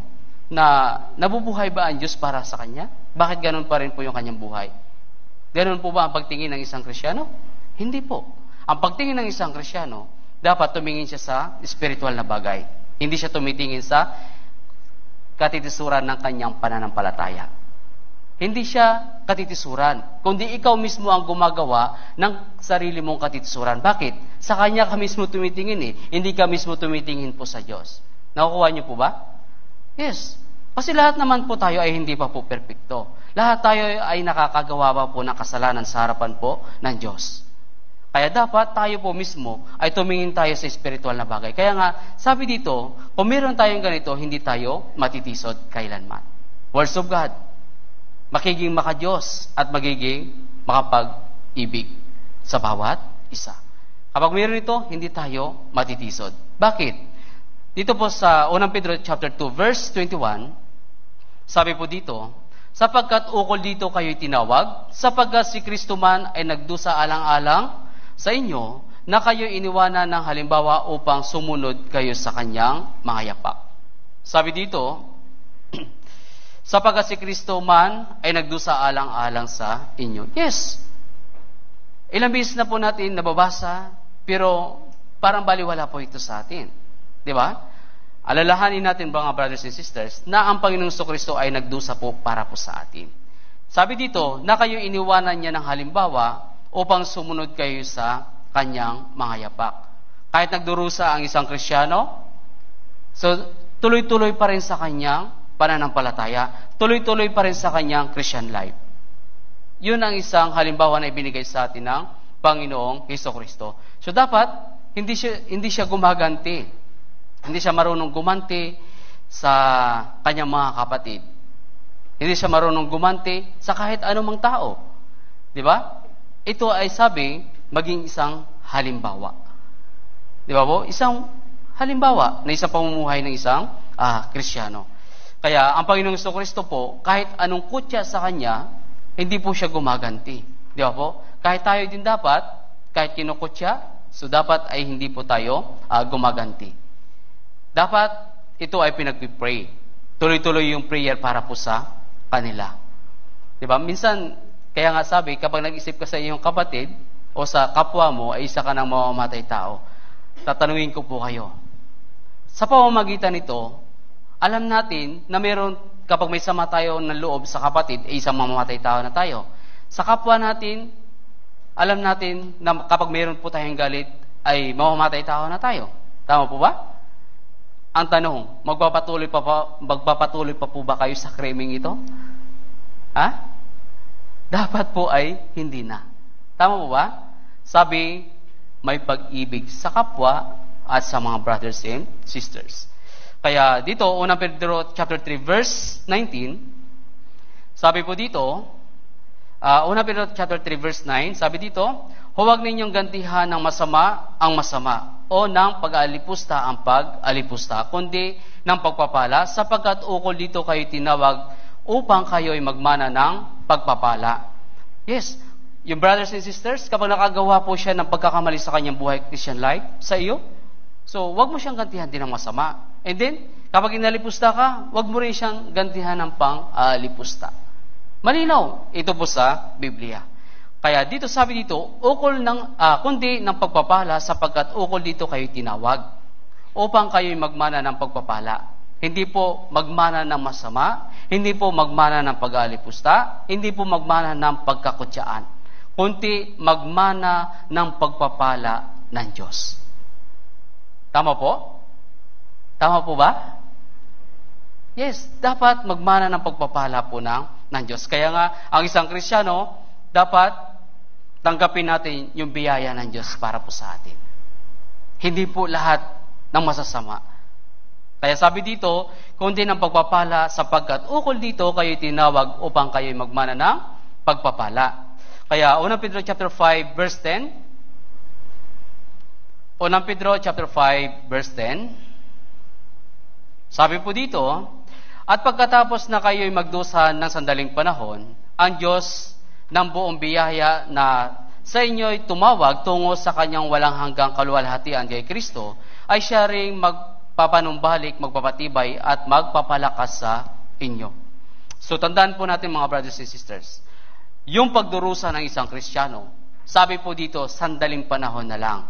na nabubuhay ba ang Diyos para sa Kanya? Bakit ganun pa rin po yung Kanyang buhay? Ganun po ba ang pagtingin ng isang Kristiyano? Hindi po. Ang pagtingin ng isang Kristiyano, dapat tumingin siya sa spiritual na bagay. Hindi siya tumitingin sa katitisuran ng kanyang pananampalataya. Hindi siya katitisuran, kundi ikaw mismo ang gumagawa ng sarili mong katitisuran. Bakit? Sa Kanya ka mismo tumitingin Hindi ka mismo tumitingin po sa Diyos. Nakukuha niyo po ba? Yes. Kasi lahat naman po tayo ay hindi pa po perpekto. Lahat tayo ay nakakagawa pa po ng kasalanan sa harapan po ng Diyos. Kaya dapat tayo po mismo ay tumingin tayo sa spiritual na bagay. Kaya nga, sabi dito, kung meron tayong ganito, hindi tayo matitisod kailanman. Words of God. Magiging makadiyos at magiging makapag-ibig sa bawat isa. Kapag mayroon ito, hindi tayo matitisod. Bakit? Dito po sa 1 Pedro chapter 2 verse 21, sabi po dito, sapagkat ukol dito kayo'y tinawag, sapagkat si Kristo man ay nagdusa alang-alang sa inyo, na kayo iniwanan ng halimbawa upang sumunod kayo sa kanyang mga yapak. Sabi dito, sapagkat si Kristo man ay nagdusa alang-alang sa inyo. Yes. Ilang beses na po natin nababasa, pero parang baliwala po ito sa atin. Di ba? Alalahanin natin mga brothers and sisters na ang Panginoong Kristo ay nagdusa po para po sa atin. Sabi dito, na kayo iniwanan niya ng halimbawa upang sumunod kayo sa kanyang mga yapak. Kahit nagdurusa ang isang Kristiyano, so tuloy-tuloy pa rin sa kanyang pananampalataya. Tuloy-tuloy pa rin sa kanyang Christian life. Yun ang isang halimbawa na ibinigay sa atin ng Panginoong Hesukristo. So dapat, hindi siya gumaganti. Hindi siya marunong gumanti sa kanyang mga kapatid. Hindi siya marunong gumanti sa kahit anumang tao. Di ba? Ito ay sabi, maging isang halimbawa. Di ba po? Isang halimbawa na isang pamumuhay ng isang Kristiyano. Kaya, ang Panginoong Kristo po, kahit anong kutya sa Kanya, hindi po siya gumaganti. Di ba po? Kahit tayo din dapat, kahit kinukutya, so dapat ay hindi po tayo gumaganti. Dapat, ito ay pinagpipray. Tuloy-tuloy yung prayer para po sa kanila. Di ba? Minsan, kaya nga sabi, kapag nag-isip ka sa iyong kapatid, o sa kapwa mo, ay isa ka ng mamamatay tao, tatanungin ko po kayo. Sa pamamagitan nito, alam natin na meron, kapag may sama tayo ng loob sa kapatid, ay isang mamamatay tao na tayo. Sa kapwa natin, alam natin na kapag meron po tayong galit, ay mamamatay tao na tayo. Tama po ba? Ang tanong, magpapatuloy pa po ba kayo sa krimeng ito? Ha? Dapat po ay hindi na. Tama po ba? Sabi, may pag-ibig sa kapwa at sa mga brothers and sisters. Kaya dito, 1 Pedro chapter 3 verse 19, sabi po dito, 1 Pedro chapter 3 verse 9, sabi dito, huwag ninyong gantihan ng masama ang masama o ng pag-aalipusta ang pag-alipusta, kundi ng pagpapala, sapagkat ukol dito kayo tinawag upang kayo ay magmana ng pagpapala. Yes, yung brothers and sisters, kapag nakagawa po siya ng pagkakamali sa kanyang buhay Christian life, sa iyo, so wag mo siyang gantihan din ng masama. And then, kapag inalipusta ka, wag mo rin siyang gantihan ng pang-alipusta. Malinaw, ito po sa Biblia. Kaya dito sabi dito, kundi ng pagpapala, sapagkat ukol dito kayo tinawag, upang kayo'y magmana ng pagpapala. Hindi po magmana ng masama, hindi po magmana ng pag-alipusta, hindi po magmana ng pagkakutyaan, kundi magmana ng pagpapala ng Diyos. Tama po? Tama po ba? Yes, dapat magmana ng pagpapala po ng Diyos. Kaya nga, ang isang Kristiyano, dapat tanggapin natin yung biyaya ng Diyos para po sa atin. Hindi po lahat ng masasama. Kaya sabi dito, kundi ng pagpapala sapagkat ukol dito kayo tinawag upang kayo magmana ng pagpapala. Kaya 1 Pedro chapter 5 verse 10. 1 Pedro chapter 5 verse 10. Sabi po dito, at pagkatapos na kayo'y magdusa ng sandaling panahon, ang Diyos ng buong biyaya na sa inyo'y tumawag tungo sa kanyang walang hanggang kaluwalhatian kay Kristo, ay siya ring magpapanumbalik, magpapatibay, at magpapalakas sa inyo. So, tandaan po natin mga brothers and sisters, yung pagdurusa ng isang Kristiyano, sabi po dito, sandaling panahon na lang.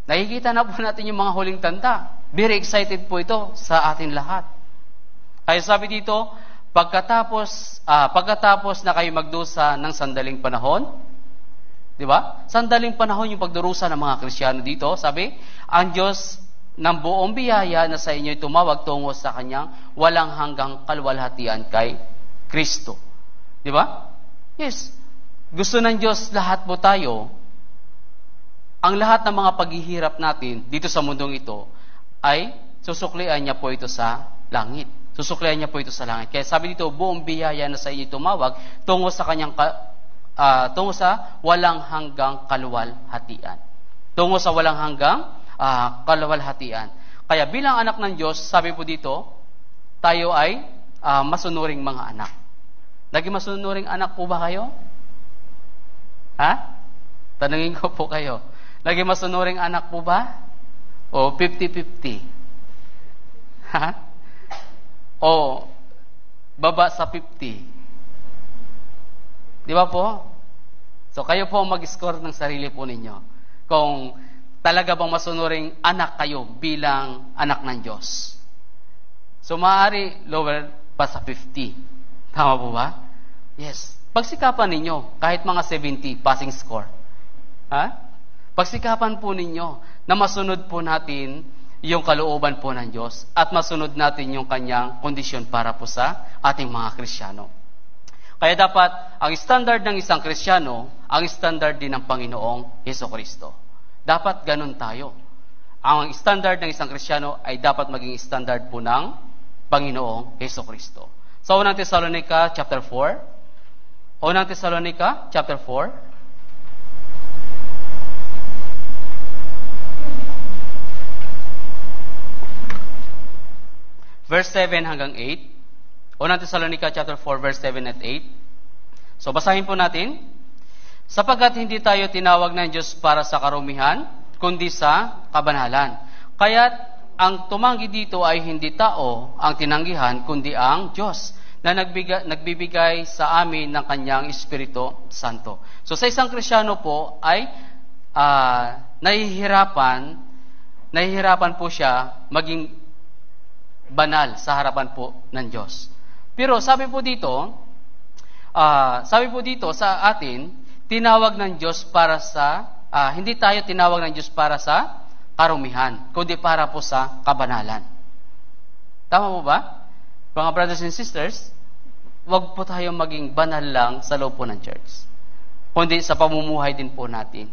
Nakikita na po natin yung mga huling tanda. Very excited po ito sa atin lahat. Kaya sabi dito, pagkatapos na kayo magdusa ng sandaling panahon, di ba? Sandaling panahon yung pagdurusa ng mga Kristiyano dito. Sabi, ang Diyos ng buong biyaya na sa inyo'y tumawag tungo sa kanyang walang hanggang kaluwalhatian kay Kristo. Di ba? Yes. Gusto ng Diyos lahat po tayo, ang lahat ng mga paghihirap natin dito sa mundong ito ay susuklian niya po ito sa langit. Susuklian niya po ito sa langit. Kaya sabi dito, buong biyaya na sa inyo'y tumawag tungo sa kanyang tungo sa walang hanggang kaluwalhatian. Tungo sa walang hanggang kaluwalhatian. Kaya bilang anak ng Diyos, sabi po dito, tayo ay masunuring mga anak. Naging masunuring anak po ba kayo? Ha? Tanungin ko po kayo. Naging masunuring anak po ba? O 50-50? Ha? O baba sa 50? Di ba po? So, kayo po mag-score ng sarili po ninyo. Kung talaga bang masunuring anak kayo bilang anak ng Diyos. So, maaari lower pa sa 50. Tama po ba? Yes. Pagsikapan ninyo, kahit mga 70 passing score. Ha? Pagsikapan po ninyo na masunod po natin yung kalooban po ng Diyos at masunod natin yung kanyang kondisyon para po sa ating mga Kristiyano. Kaya dapat, ang standard ng isang Kristiyano, ang standard din ng Panginoong Hesukristo. Dapat ganun tayo. Ang standard ng isang Kristiyano ay dapat maging standard po ng Panginoong Hesukristo. Sa unang Tesalonica chapter 4. Unang Tesalonica chapter 4. Verse 7 hanggang 8. Unang Tesalonica chapter 4 verse 7 at 8. So basahin po natin. Sapagkat hindi tayo tinawag ng Diyos para sa karumihan, kundi sa kabanalan. Kaya't ang tumanggi dito ay hindi tao ang tinanggihan, kundi ang Diyos na nagbibigay sa amin ng kanyang Espiritu Santo. So sa isang Kristiyano po ay nahihirapan po siya maging banal sa harapan po ng Diyos. Pero sabi po dito sa atin, tinawag ng Diyos para sa, hindi tayo tinawag ng Diyos para sa karumihan, kundi para po sa kabanalan. Tama po ba? Mga brothers and sisters, wag po tayo maging banal lang sa loob po ng church, kundi sa pamumuhay din po natin.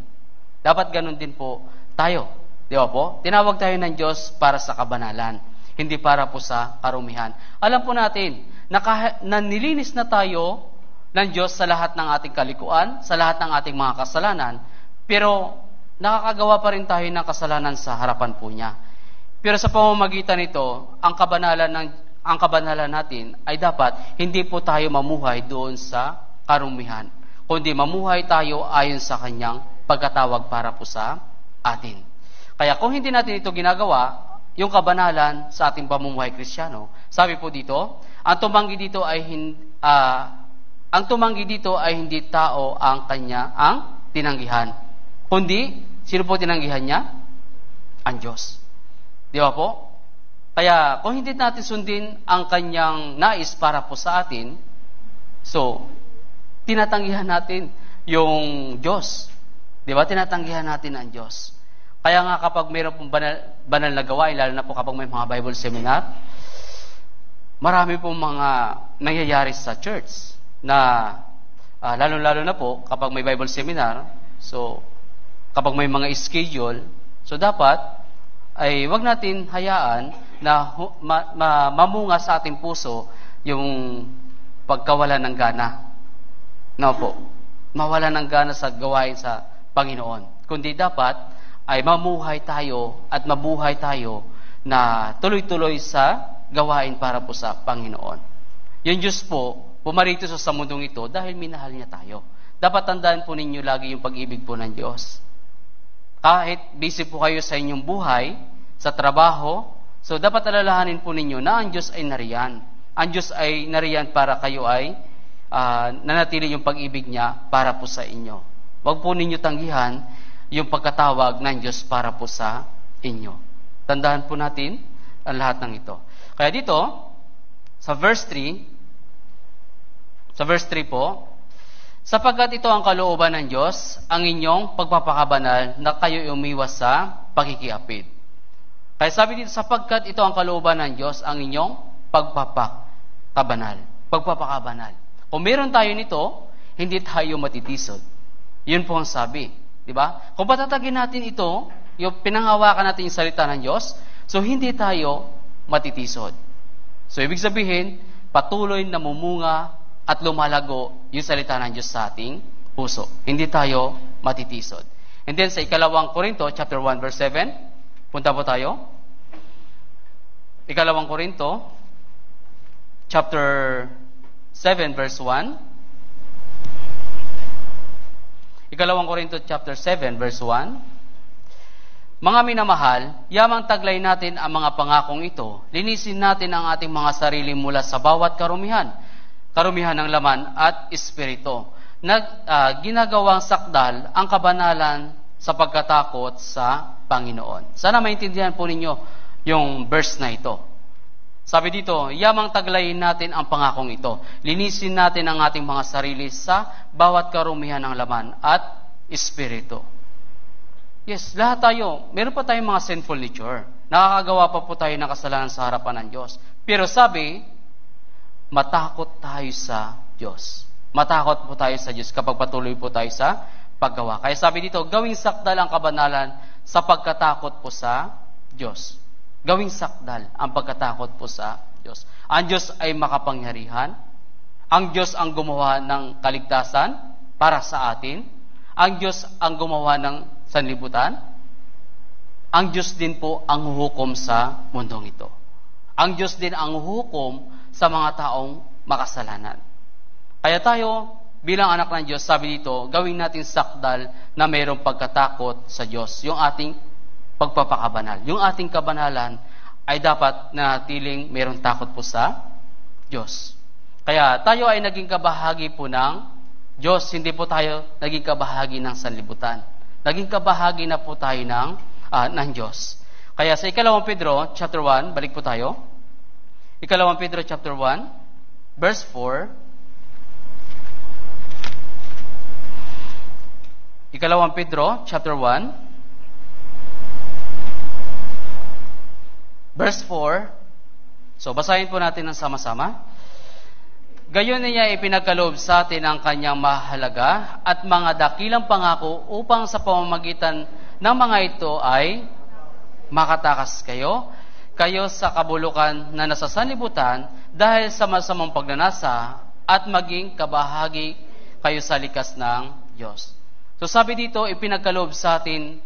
Dapat ganun din po tayo. Di ba po? Tinawag tayo ng Diyos para sa kabanalan, hindi para po sa karumihan. Alam po natin na nilinis na tayo ng Diyos sa lahat ng ating kalikuan, sa lahat ng ating mga kasalanan, pero nakakagawa pa rin tayo ng kasalanan sa harapan po niya. Pero sa pamamagitan nito, ang kabanalan natin ay dapat hindi po tayo mamuhay doon sa karumihan, kundi mamuhay tayo ayon sa kanyang pagkatawag para po sa atin. Kaya kung hindi natin ito ginagawa, yung kabanalan sa ating pamumuhay Kristiyano, sabi po dito, ang tumanggi dito ay hindi tao ang tinanggihan, kundi sino po tinanggihan niya? Ang Diyos. Di ba po? Kaya kung hindi natin sundin ang kanyang nais para po sa atin, so tinatanggihan natin yung Diyos. Di ba? Tinatanggihan natin ang Diyos. Kaya nga kapag mayroon pong banal na gawain, lalo na po kapag may mga Bible seminar, marami pong mga nangyayari sa church na lalo-lalo na po kapag may Bible seminar, so kapag may mga schedule, so dapat ay wag natin hayaan na mamunga sa ating puso yung pagkawala ng gana. No po. Mawala ng gana sa gawain sa Panginoon. Kundi dapat ay mamuhay tayo at mabuhay tayo na tuloy-tuloy sa gawain para po sa Panginoon. Yung Diyos po, pumarito sa mundong ito dahil minahal niya tayo. Dapat tandaan po ninyo lagi yung pag-ibig po ng Diyos. Kahit busy po kayo sa inyong buhay, sa trabaho, so dapat alalahanin po ninyo na ang Diyos ay nariyan. Ang Diyos ay nariyan para kayo ay nanatili yung pag-ibig niya para po sa inyo. Huwag po ninyo tanggihan yung pagkatawag ng Diyos para po sa inyo. Tandaan po natin ang lahat ng ito. Kaya dito, sa verse 3 po, sapagkat ito ang kalooban ng Diyos, ang inyong pagpapakabanal na kayo umiwas sa pakikiapid. Kaya sabi dito, sapagkat ito ang kalooban ng Diyos, ang inyong pagpapakabanal. Kung meron tayo nito, hindi tayo matitisod. Yun po ang sabi. Diba? Kung patatagin natin ito, yung pinanghawakan natin yung salita ng Diyos, so hindi tayo matitisod. So ibig sabihin, patuloy na mumunga at lumalago yung salita ng Diyos sa ating puso. Hindi tayo matitisod. And then sa 2 Korinto, chapter 1, verse 7, punta po tayo. 2 Korinto, chapter 7, verse 1. 2 Korinto chapter 7 verse 1. Mga minamahal, yamang taglay natin ang mga pangakong ito. Linisin natin ang ating mga sarili mula sa bawat karumihan ng laman at espiritu. Ginagawang sakdal ang kabanalan sa pagkatakot sa Panginoon. Sana maintindihan po ninyo yung verse na ito. Sabi dito, yamang taglayin natin ang pangakong ito. Linisin natin ang ating mga sarili sa bawat karumihan ng laman at espiritu. Yes, lahat tayo, meron pa tayong mga sinful nature. Nakakagawa pa po tayo ng kasalanan sa harapan ng Diyos. Pero sabi, matakot tayo sa Diyos. Matakot po tayo sa Diyos kapag patuloy po tayo sa paggawa. Kaya sabi dito, gawing sakdal ang kabanalan sa pagkatakot po sa Diyos. Gawing sakdal ang pagkatakot po sa Diyos. Ang Diyos ay makapangyarihan. Ang Diyos ang gumawa ng kaligtasan para sa atin. Ang Diyos ang gumawa ng sanlibutan. Ang Diyos din po ang huhukom sa mundong ito. Ang Diyos din ang huhukom sa mga taong makasalanan. Kaya tayo, bilang anak ng Diyos, sabi dito, gawin natin sakdal na mayroong pagkatakot sa Diyos. Yung ating pagpapakabanal. Yung ating kabanalan ay dapat nanatiling mayroong takot po sa Diyos. Kaya tayo ay naging kabahagi po ng Diyos. Hindi po tayo naging kabahagi ng sanlibutan. Naging kabahagi na po tayo ng Diyos. Kaya sa 2 Pedro chapter 1, balik po tayo. 2 Pedro chapter 1, verse 4. 2 Pedro chapter 1, verse 4, so basahin po natin ng sama-sama. Gayon niya ipinagkaloob sa atin ang kanyang mahalaga at mga dakilang pangako upang sa pamamagitan ng mga ito ay makatakas kayo sa kabulukan na nasa sanlibutan dahil sa masamang pagnanasa at maging kabahagi kayo sa likas ng Diyos. So sabi dito, ipinagkaloob sa atin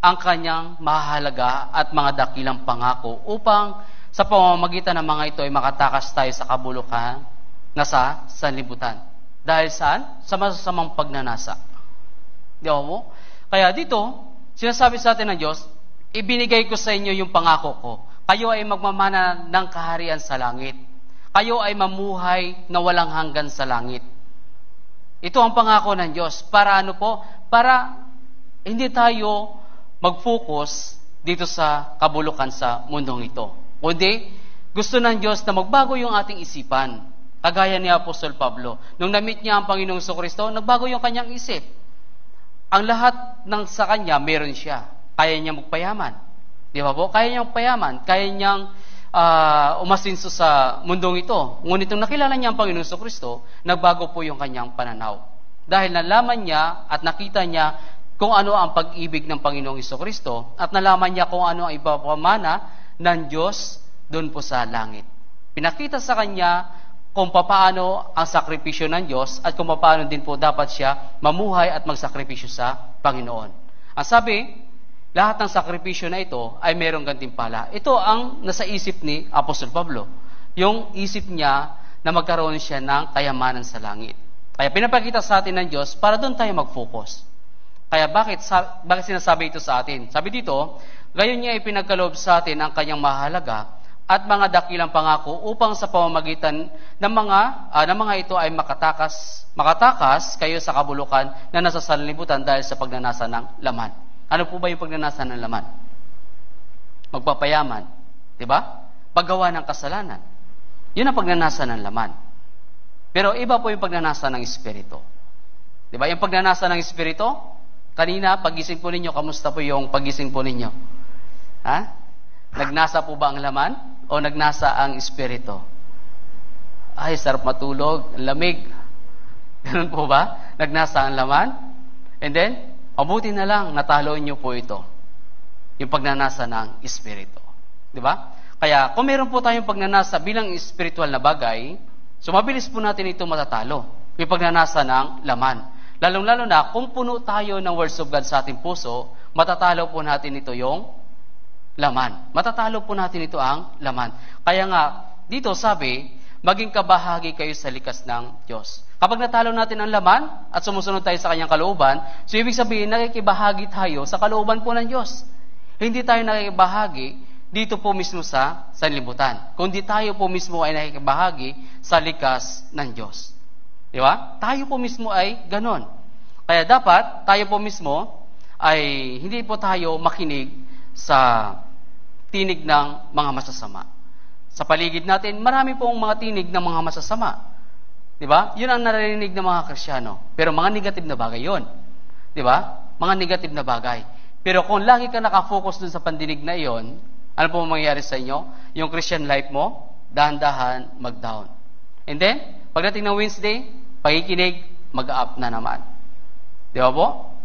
ang kanyang mahalaga at mga dakilang pangako upang sa pamamagitan ng mga ito ay makatakas tayo sa kabulukan na sa sanlibutan. Dahil saan? Sa masasamang pagnanasa. Di ba mo? Kaya dito, sinasabi sa atin ng Diyos, ibinigay ko sa inyo yung pangako ko. Kayo ay magmamana ng kaharian sa langit. Kayo ay mamuhay na walang hanggan sa langit. Ito ang pangako ng Diyos. Para ano po? Para hindi tayo mag-focus dito sa kabulukan sa mundong ito. Kundi, gusto ng Diyos na magbago yung ating isipan. Kagaya ni Apostol Pablo. Nung na-meet niya ang Panginoong Kristo, nagbago yung kanyang isip. Ang lahat ng sa kanya, meron siya. Kaya niya magpayaman. Di ba po? Kaya niya magpayaman. Kaya niyang umasinso sa mundong ito. Ngunit nung nakilala niya ang Panginoong Kristo, nagbago po yung kanyang pananaw. Dahil nalaman niya at nakita niya kung ano ang pag-ibig ng Panginoong Hesukristo at nalaman niya kung ano ang ipapamana ng Diyos doon po sa langit. Pinakita sa kanya kung paano ang sakripisyo ng Diyos at kung paano din po dapat siya mamuhay at magsakripisyo sa Panginoon. Ang sabi, lahat ng sakripisyo na ito ay mayroong gantimpala. Ito ang nasa isip ni Apostol Pablo. Yung isip niya na magkaroon siya ng kayamanan sa langit. Kaya pinapakita sa atin ng Diyos para doon tayo mag-focus. Kaya bakit sinasabi ito sa atin? Sabi dito, gayon niya ipinagkaloob sa atin ang kanyang mahalaga at mga dakilang pangako upang sa pamamagitan ng mga ito ay makatakas kayo sa kabulukan na nasa sanlibutan dahil sa pagnanasa ng laman. Ano po ba yung pagnanasa ng laman? Magpapayaman. Diba? Paggawa ng kasalanan. Yun ang pagnanasa ng laman. Pero iba po yung pagnanasa ng Espiritu. Diba? Yung pagnanasa ng Espiritu, kanina, pagising po ninyo, kamusta po yung pagising po ninyo? Ha? Nagnasa po ba ang laman? O nagnasa ang Espiritu? Ay, sarap matulog, lamig. Ganun po ba? Nagnasa ang laman? And then, mabuti na lang, natalo nyo po ito. Yung pagnanasa ng Espiritu. Di ba? Kaya, kung meron po tayong pagnanasa bilang espiritual na bagay, so mabilis po natin ito matatalo. Yung pagnanasa ng laman. Lalong-lalo na, kung puno tayo ng words of God sa ating puso, matatalo po natin ito yung laman. Matatalo po natin ito ang laman. Kaya nga, dito sabi, maging kabahagi kayo sa likas ng Diyos. Kapag natalo natin ang laman at sumusunod tayo sa kanyang kalooban, so ibig sabihin, nakikibahagi tayo sa kalooban po ng Diyos. Hindi tayo nakikibahagi dito po mismo sa sanlibutan. Kundi tayo po mismo ay nakikibahagi sa likas ng Diyos. Di ba? Tayo po mismo ay ganon. Kaya dapat, tayo po mismo ay hindi po tayo makinig sa tinig ng mga masasama. Sa paligid natin, marami pong mga tinig ng mga masasama. Di ba? Yun ang naririnig ng mga Kristiyano. Pero mga negative na bagay yun. Di ba? Mga negative na bagay. Pero kung lagi ka nakafocus dun sa pandinig na iyon, ano po mangyayari sa inyo? Yung Christian life mo, dahan-dahan mag-down. And then, pagdating ng Wednesday, pakikinig, mag-up na naman. Di ba po?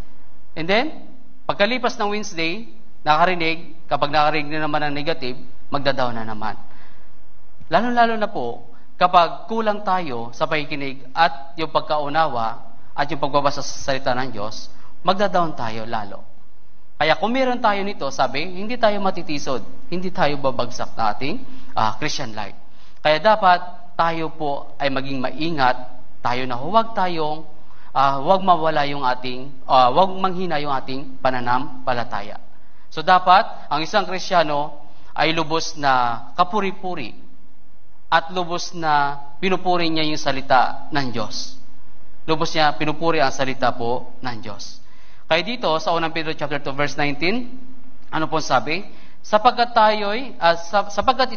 And then, pagkalipas ng Wednesday, kapag nakarinig na naman ng negative, magda-down na naman. Lalo-lalo na po, kapag kulang tayo sa pakikinig at yung pagkaunawa at yung pagbabasa sa salita ng Diyos, magda-down tayo lalo. Kaya kung meron tayo nito, sabi, hindi tayo matitisod, hindi tayo babagsak na ating Christian life. Kaya dapat tayo po ay maging maingat, tayo na huwag mawala yung huwag manghina yung ating pananampalataya. So dapat, ang isang Kristiyano ay lubos na kapuri-puri at lubos na pinupuri niya yung salita ng Diyos. Lubos niya pinupuri ang salita po ng Diyos. Kaya dito, sa unang Pedro chapter 2, verse 19, ano po sabi? Sapagkat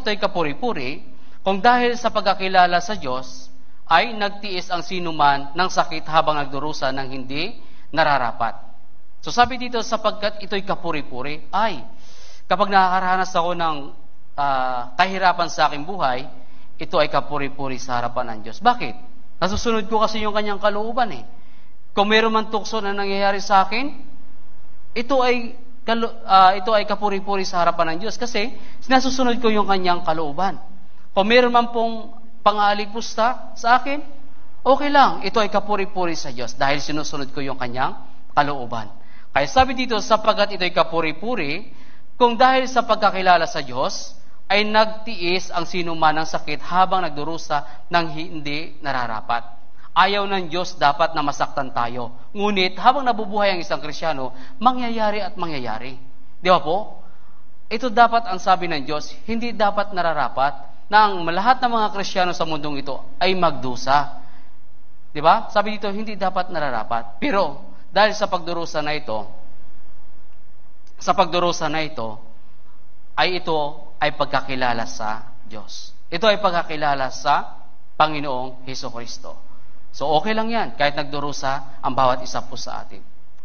ito'y kapuri-puri, kung dahil sa pagkakilala sa Diyos, ay nagtiis ang sinuman ng sakit habang nagdurusa ng hindi nararapat. So sabi dito, sapagkat ito'y kapuri-puri, ay, kapag nakakaranas ako ng kahirapan sa aking buhay, ito ay kapuri-puri sa harapan ng Diyos. Bakit? Nasusunod ko kasi yung kanyang kalooban eh. Kung meron man tukso na nangyayari sa akin, ito ay kapuri-puri sa harapan ng Diyos kasi nasusunod ko yung kanyang kalooban. Kung meron man pong pang-aalipusta sa akin, okay lang. Ito ay kapuri-puri sa Diyos dahil sinusunod ko yung kanyang kalooban. Kaya sabi dito, sapagkat ito ay kapuri-puri, kung dahil sa pagkakilala sa Diyos, ay nagtiis ang sinuman ng sakit habang nagdurusa ng hindi nararapat. Ayaw ng Diyos dapat na masaktan tayo. Ngunit, habang nabubuhay ang isang Kristiyano, mangyayari at mangyayari. Di ba po? Ito dapat ang sabi ng Diyos, hindi dapat nararapat na ang lahat ng mga Kristiyano sa mundong ito ay magdusa. Di ba? Sabi dito, hindi dapat nararapat. Pero, dahil sa pagdurusa na ito, ay pagkakilala sa Diyos. Ito ay pagkakilala sa Panginoong Hesukristo. So, okay lang yan, kahit nagdurusa ang bawat isa po sa atin.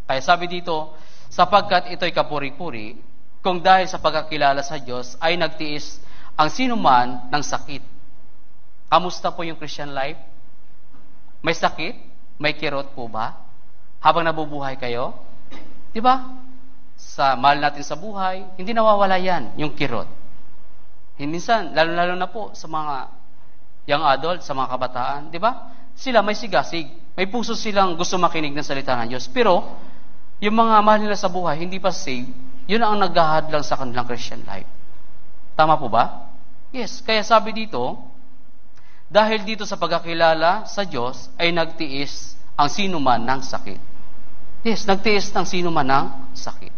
Kaya sabi dito, sapagkat ito'y kapuri-puri, kung dahil sa pagkakilala sa Diyos, ay nagtiis ang sinuman ng sakit. Kamusta po yung Christian life? May sakit? May kirot po ba? Habang nabubuhay kayo? Di ba? Sa mahal natin sa buhay, hindi nawawala yan, yung kirot. Minsan, lalo-lalo na po sa mga young adult, sa mga kabataan, di ba? Sila may sigasig. May puso silang gusto makinig ng salita ng Diyos. Pero, yung mga mahal nila sa buhay, hindi pa saved, yun ang naghahadlang sa kanilang Christian life. Tama po ba? Yes. Kaya sabi dito, dahil dito sa pagkakilala sa Diyos, ay nagtiis ang sinuman ng sakit. Yes, nagtiis ng sinuman ng sakit.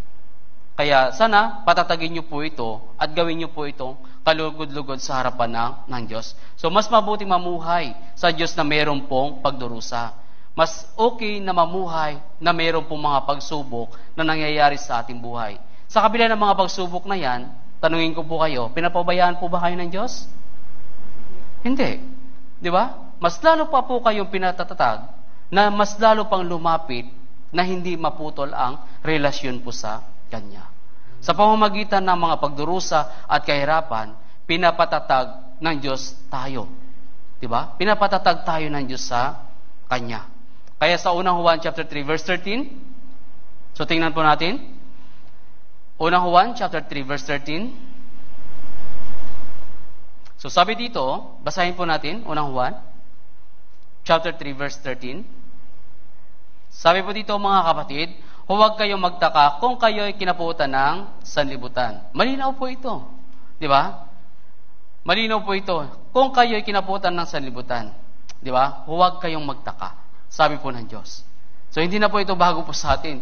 Kaya sana patatagin niyo po ito at gawin niyo po itong kalugod-lugod sa harapan ng Diyos. So, mas mabuting mamuhay sa Diyos na mayroon pong pagdurusa. Mas okay na mamuhay na mayroon pong mga pagsubok na nangyayari sa ating buhay. Sa kabila ng mga pagsubok na yan, tanungin ko po kayo, pinapabayaan po ba kayo ng Diyos? Hindi. Di ba? Mas lalo pa po kayong pinatatatag na mas lalo pang lumapit na hindi maputol ang relasyon po sa Kanya. Sa pamamagitan ng mga pagdurusa at kahirapan, pinapatatag ng Diyos tayo. Di ba? Pinapatatag tayo ng Diyos sa Kanya. Kaya sa unang Juan chapter 3 verse 13, so tingnan po natin. Unang Juan chapter 3 verse 13. So sabi dito, basahin po natin, unang Juan, chapter 3, verse 13. Sabi po dito, mga kapatid, huwag kayong magtaka kung kayo'y kinaputan ng sanlibutan. Malinaw po ito. Di ba? Malinaw po ito. Kung kayo'y kinaputan ng sanlibutan. Di ba? Huwag kayong magtaka. Sabi po ng Diyos. So hindi na po ito bago po sa atin.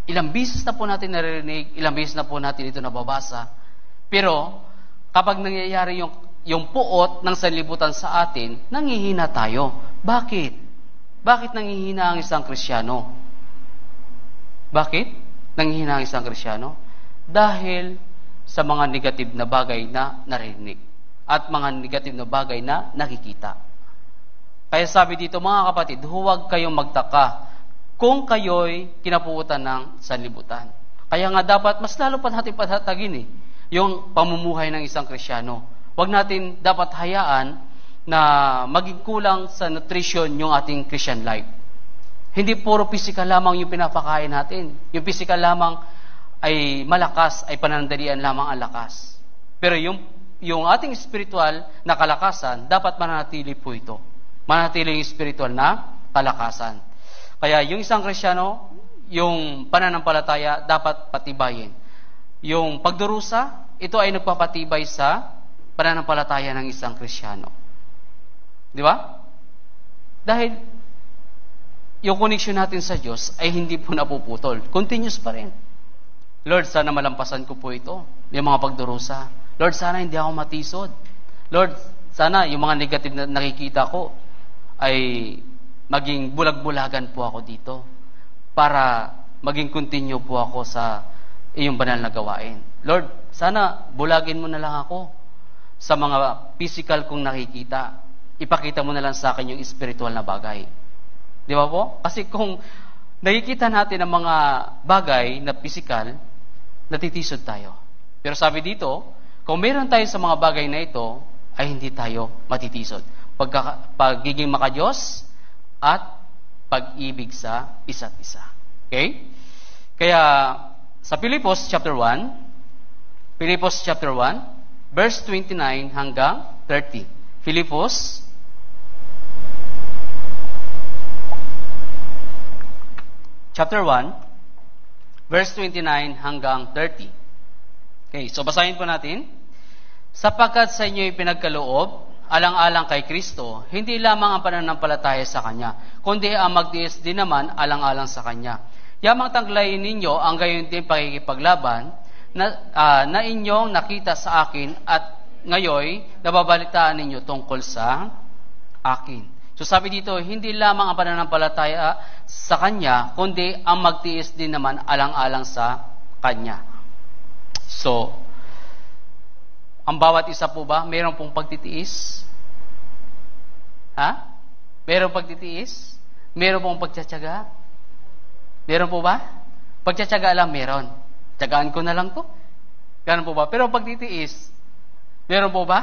Ilang bisis na po natin naririnig, ilang bisis na po natin ito nababasa. Pero, kapag nangyayari yung puot ng sanlibutan sa atin, nanghihina tayo. Bakit? Bakit nanghihina ang isang Kristiyano? Bakit nanghihina ang isang Kristiyano? Dahil sa mga negative na bagay na narinig at mga negative na bagay na nakikita. Kaya sabi dito, mga kapatid, huwag kayong magtaka kung kayo'y kinapuutan ng sanlibutan. Kaya nga dapat mas lalo pa natin patatagin yung pamumuhay ng isang Kristiyano. Huwag natin dapat hayaan na maging kulang sa nutrition yung ating Christian life. Hindi puro physical lamang yung pinapakain natin. Yung physical lamang ay malakas, ay panandalian lamang ang lakas. Pero yung ating spiritual na kalakasan, dapat mananatili po ito. Mananatili yung spiritual na kalakasan. Kaya yung isang Kristiyano, yung pananampalataya dapat patibayin. Yung pagdurusa, ito ay nagpapatibay sa pananampalataya ng isang Kristiyano. Di ba? Dahil yung connection natin sa Diyos ay hindi po napuputol. Continuous pa rin. Lord, sana malampasan ko po ito. Yung mga pagdurusa. Lord, sana hindi ako matisod. Lord, sana yung mga negative na nakikita ko ay maging bulag-bulagan po ako dito. Para maging continue po ako sa iyong banal na gawain. Lord, sana bulagin mo na lang ako sa mga physical kong nakikita. Ipakita mo na lang sa akin yung spiritual na bagay. Di ba po? Kasi kung nakikita natin ang mga bagay na physical, natitisod tayo. Pero sabi dito, kung meron tayo sa mga bagay na ito, ay hindi tayo matitisod. Pagiging makadiyos at pag-ibig sa isa't isa. Okay? Kaya sa Pilipos chapter 1, verse 29 hanggang 30. Filipos chapter 1, verse 29 hanggang 30. Okay, so basahin po natin. Sapagkat sa inyo pinagkaloob, alang-alang kay Kristo, hindi lamang ang pananampalataya sa Kanya, kundi ang magtiis din naman alang-alang sa Kanya. Yamang tanglayin ninyo ang gayon din pakikipaglaban na inyong nakita sa akin at ngayon nababalitaan ninyo tungkol sa akin. So sabi dito, hindi lamang ang pananampalataya sa Kanya, kundi ang magtiis din naman alang-alang sa Kanya. So, ang bawat isa po ba, mayroon pong pagtitiis? Ha? Mayroon pagtitiis? Mayroon pong pagtsatsaga? Meron po ba? Pagtsatsaga lang meron. Tsagaan ko na lang to. Ganun po ba? Pero pagtitiis, meron po ba?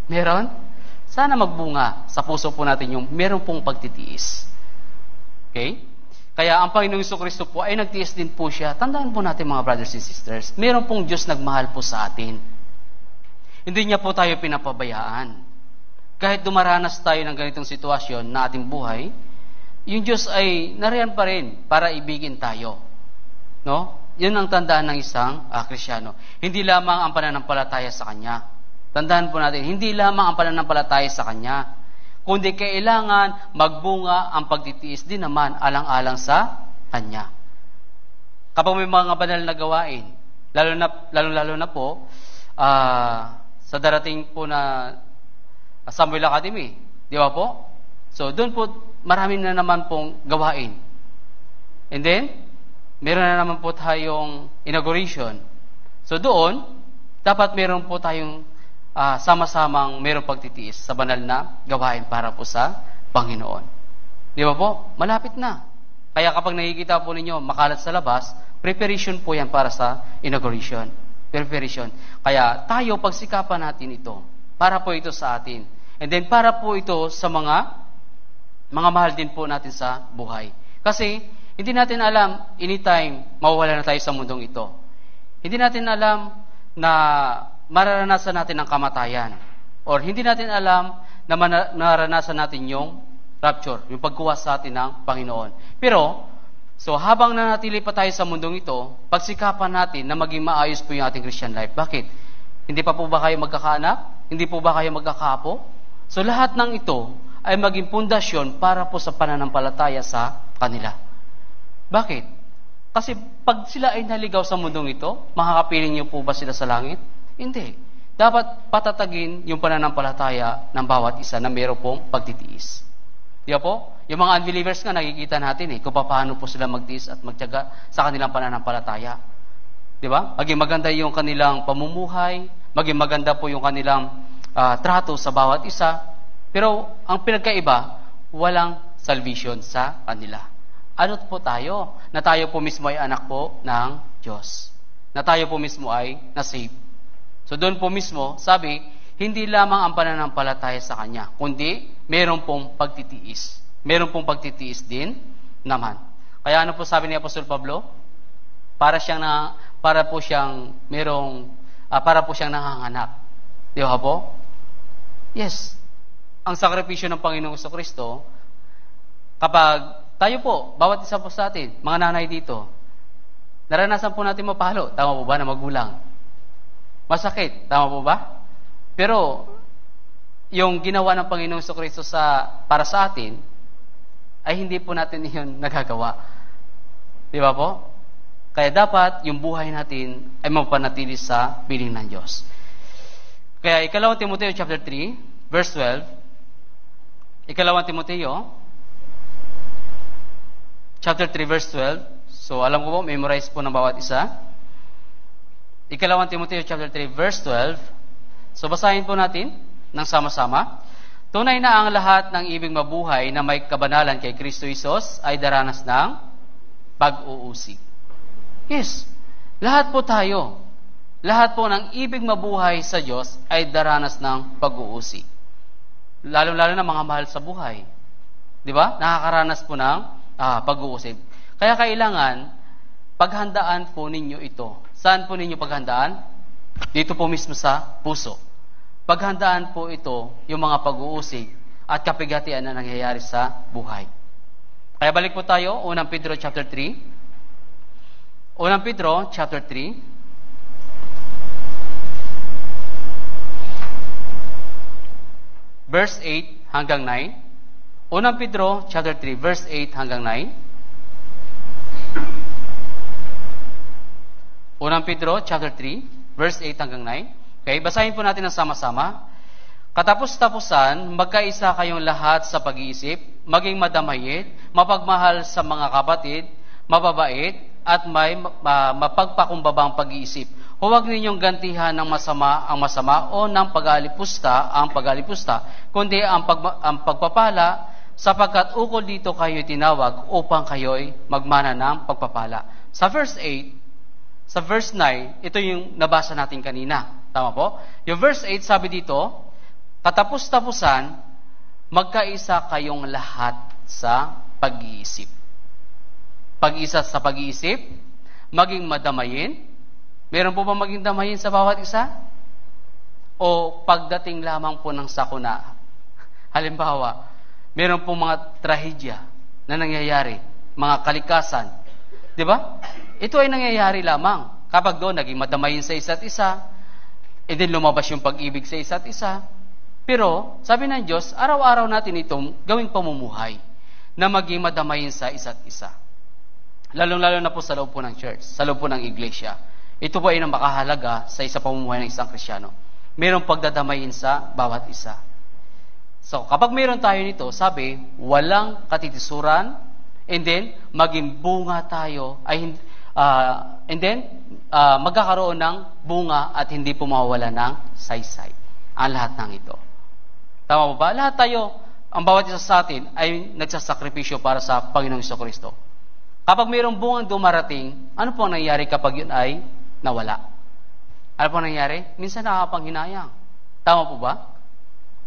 Meron? Sana magbunga sa puso po natin yung meron pong pagtitiis. Okay? Kaya ang Panginoong Jesucristo po ay nagtiis din po siya. Tandaan po natin mga brothers and sisters, meron pong Diyos nagmahal po sa atin. Hindi niya po tayo pinapabayaan. Kahit dumaranas tayo ng ganitong sitwasyon na ating buhay, yung Diyos ay nariyan pa rin para ibigin tayo. No? Yun ang tandaan ng isang Kristiyano. Hindi lamang ang pananampalataya sa Kanya. Tandaan po natin, hindi lamang ang pananampalataya sa Kanya, kundi kailangan magbunga ang pagtitiis din naman alang-alang sa Kanya. Kapag may mga banal na gawain, lalo na po, sa darating po na Samuel Academy, di ba po? So, doon po, marami na naman pong gawain. And then, meron na naman po tayong inauguration. So, doon, dapat meron po tayong sama-samang merong pagtitiis sa banal na gawain para po sa Panginoon. Di ba po? Malapit na. Kaya kapag nakikita po ninyo makalat sa labas, preparation po yan para sa inauguration. Preparation. Kaya tayo, pagsikapan natin ito. Para po ito sa atin. And then para po ito sa mga mahal din po natin sa buhay. Kasi hindi natin alam, anytime mawawala na tayo sa mundong ito. Hindi natin alam na mararanasan natin ang kamatayan. Or hindi natin alam na naranasan natin yung rapture, yung pagkuha sa atin ng Panginoon. Pero, so habang nanatili pa tayo sa mundong ito, pagsikapan natin na maging maayos po yung ating Christian life. Bakit? Hindi pa po ba kayo magkakaanak? Hindi po ba kayo magkakapo? So lahat ng ito ay maging pundasyon para po sa pananampalataya sa kanila. Bakit? Kasi pag sila ay naligaw sa mundong ito, makakapiling niyo po ba sila sa langit? Hindi. Dapat patatagin yung pananampalataya ng bawat isa na meron pong pagtitiis. Di ba po? Yung mga unbelievers nga, nakikita natin kung paano po sila magtiis at magtiyaga sa kanilang pananampalataya. Di ba? Maging maganda yung kanilang pamumuhay, maging maganda po yung kanilang trato sa bawat isa. Pero ang pinagkaiba, walang salvation sa kanila. Ano po tayo? Na tayo po mismo ay anak po ng Diyos. Na tayo po mismo ay na-save. So doon po mismo, sabi, hindi lamang ang pananampalataya sa Kanya, kundi meron pong pagtitiis. Meron pong pagtitiis din naman. Kaya ano po sabi ni Apostol Pablo? Para po siyang nanganganak. Di ba po? Yes. Ang sakripisyo ng Panginoong Jesucristo, kapag tayo po, bawat isa po sa atin, mga nanay dito, naranasan po natin mapalo. Tama po ba na magulang? Masakit. Tama po ba? Pero, yung ginawa ng Panginoong Jesucristo para sa atin, ay hindi po natin yun nagagawa. Di ba po? Kaya dapat yung buhay natin ay mapanatili sa piling ng Diyos. Kaya, 2 Timoteo chapter 3, verse 12, 2 Timoteo chapter 3, verse 12. So, alam ko po, memorize po ng bawat isa. 2 Timoteo chapter 3, verse 12. So, basahin po natin ng sama-sama. Tunay na ang lahat ng ibig mabuhay na may kabanalan kay Kristo Jesus ay daranas ng pag-uusig. Yes, lahat po tayo. Lahat po ng ibig mabuhay sa Diyos ay daranas ng pag-uusig. Lalo-lalo na mga mahal sa buhay. Di ba? Nakakaranas po ng pag-uusig. Kaya kailangan, paghandaan po ninyo ito. Saan po ninyo paghandaan? Dito po mismo sa puso. Paghandaan po ito, yung mga pag-uusig at kapigatian na nangyayari sa buhay. Kaya balik po tayo, 1 Pedro chapter 3. 1 Pedro chapter 3. Verse 8 hanggang 9. 1 Pedro chapter 3, verse 8 hanggang 9. 1 Pedro chapter 3, verse 8 hanggang 9. Okay, basahin po natin ng sama-sama. Katapos-tapusan, magkaisa kayong lahat sa pag-iisip, maging madamahit, mapagmahal sa mga kapatid, mababait, at may mapagpakumbabang pag-iisip. Huwag ninyong gantihan ng masama ang masama o ng pag-alipusta ang pag-alipusta, kundi ang pagpapala, sapagkat ukol dito kayo tinawag upang kayo'y magmana ng pagpapala. Sa verse 8, sa verse 9, ito yung nabasa natin kanina. Tama po? Yung verse 8, sabi dito, katapos-tapusan, magkaisa kayong lahat sa pag-iisip. pag-isa sa pag-iisip, maging madamayin. Meron po ba maging damayin sa bawat isa? O pagdating lamang po ng sakuna? Halimbawa, meron po mga trahedya na nangyayari, mga kalikasan. Di ba? Ito ay nangyayari lamang kapag doon naging madamayin sa isa't isa, e din lumabas yung pag-ibig sa isa't isa. Pero, sabi ng Diyos, araw-araw natin itong gawing pamumuhay na maging madamayin sa isa't isa. Lalong-lalo na po sa loob po ng church, sa loob po ng iglesia. Ito po ay makahalaga sa isang pamumuhay ng isang Kristiyano. Mayroong pagdadamayin sa bawat isa. So, kapag mayroon tayo nito, sabi, walang katitisuran, and then, maging bunga tayo, magkakaroon ng bunga at hindi po mawawala ng saysay. Ang lahat ng ito. Tama po ba? Lahat tayo, ang bawat isa sa atin ay nagsasakripisyo para sa Panginoong Jesucristo. Kapag mayroong bungang dumarating, ano po ang nangyayari kapag yun ay nawala? Ano po nangyayari? Minsan nakakapanghinayang. Tama po ba?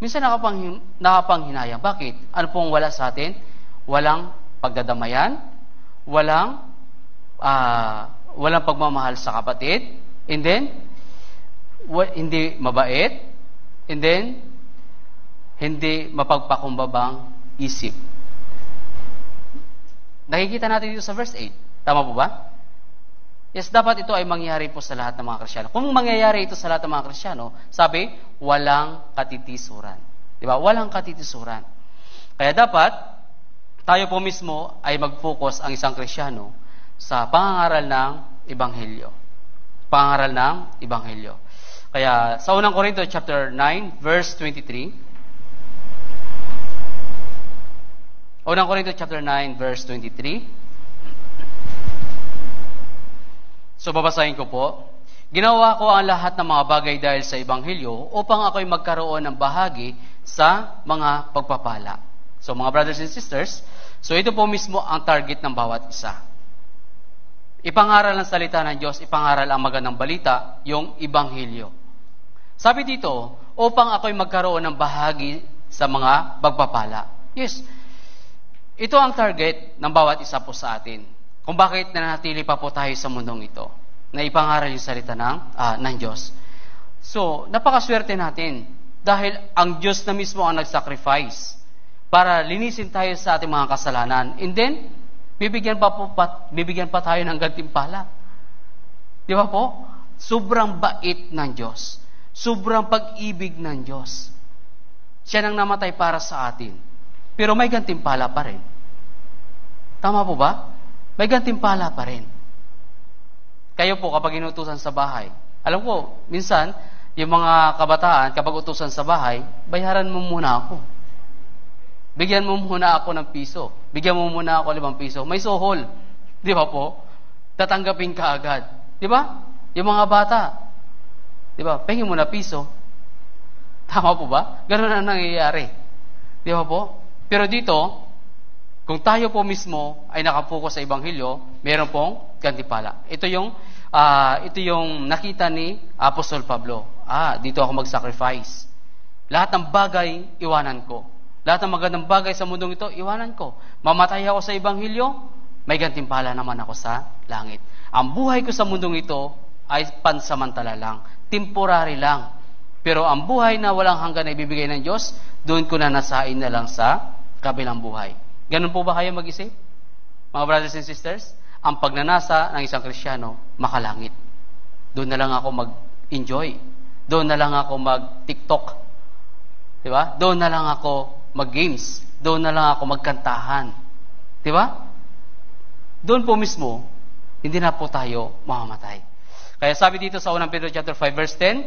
Minsan nakakapanghinayang. Bakit? Ano pong wala sa atin? Walang pagdadamayan, walang pagmamahal sa kapatid, and then, hindi mabait, and then, hindi mapagpakumbabang isip. Nakikita natin dito sa verse 8. Tama po ba? Yes, dapat ito ay mangyayari po sa lahat ng mga Kristiyano. Kung mangyayari ito sa lahat ng mga Kristiyano, sabi, walang katitisuran. Diba? Walang katitisuran. Kaya dapat, tayo po mismo ay mag-focus ang isang Kristiyano sa pangangaral ng Ebanghelyo. Pangangaral ng Ebanghelyo. Kaya sa unang Korinto chapter 9, verse 23, unang Korinto chapter 9, verse 23, so, babasahin ko po. Ginawa ko ang lahat ng mga bagay dahil sa Ebanghelyo upang ako'y magkaroon ng bahagi sa mga pagpapala. So, mga brothers and sisters, so ito po mismo ang target ng bawat isa. Ipangaral ang salita ng Diyos, ipangaral ang magandang balita, yung Ebanghelyo. Sabi dito, upang ako'y magkaroon ng bahagi sa mga pagpapala. Yes, ito ang target ng bawat isa po sa atin. Kung bakit nanatili pa po tayo sa mundong ito, na ipangaral yung salita ng Diyos. So, napakaswerte natin dahil ang Diyos na mismo ang nag-sacrifice para linisin tayo sa ating mga kasalanan. And then, bibigyan pa tayo ng gantimpala. Di ba po? Sobrang bait ng Diyos. Sobrang pag-ibig ng Diyos. Siya nang namatay para sa atin. Pero may gantimpala pa rin. Tama po ba? May gantimpala pa rin. Kayo po, kapag inutusan sa bahay, alam ko, minsan, yung mga kabataan, kapag utusan sa bahay, bayaran mo muna ako. Bigyan mo muna ako ng piso. Bigyan mo muna ako 5 piso. May sohol. Di ba po? Tatanggapin ka agad. Di ba? Yung mga bata, di ba? Pengin mo na piso. Tama po ba? Ganun ang nangyayari. Di ba po? Pero dito, kung tayo po mismo ay nakapokus sa Ebanghelyo, meron pong gantimpala. Ito yung nakita ni Apostol Pablo. Dito ako mag-sacrifice. Lahat ng bagay, iwanan ko. Lahat ng magandang bagay sa mundong ito, iwanan ko. Mamatay ako sa Ebanghelyo, may gantimpala naman ako sa langit. Ang buhay ko sa mundong ito ay pansamantala lang. Temporary lang. Pero ang buhay na walang hanggan na ibibigay ng Diyos, doon ko na nasain na lang sa kabilang buhay. Ganun po ba kayo mag-isip? Mga brothers and sisters, ang pagnanasa ng isang Kristiyano, makalangit. Doon na lang ako mag-enjoy. Doon na lang ako mag-TikTok. Diba? Doon na lang ako mag-games. Doon na lang ako magkantahan. Diba? Doon po mismo, hindi na po tayo mamamatay. Kaya sabi dito sa 1 Pedro chapter 5 verse 10,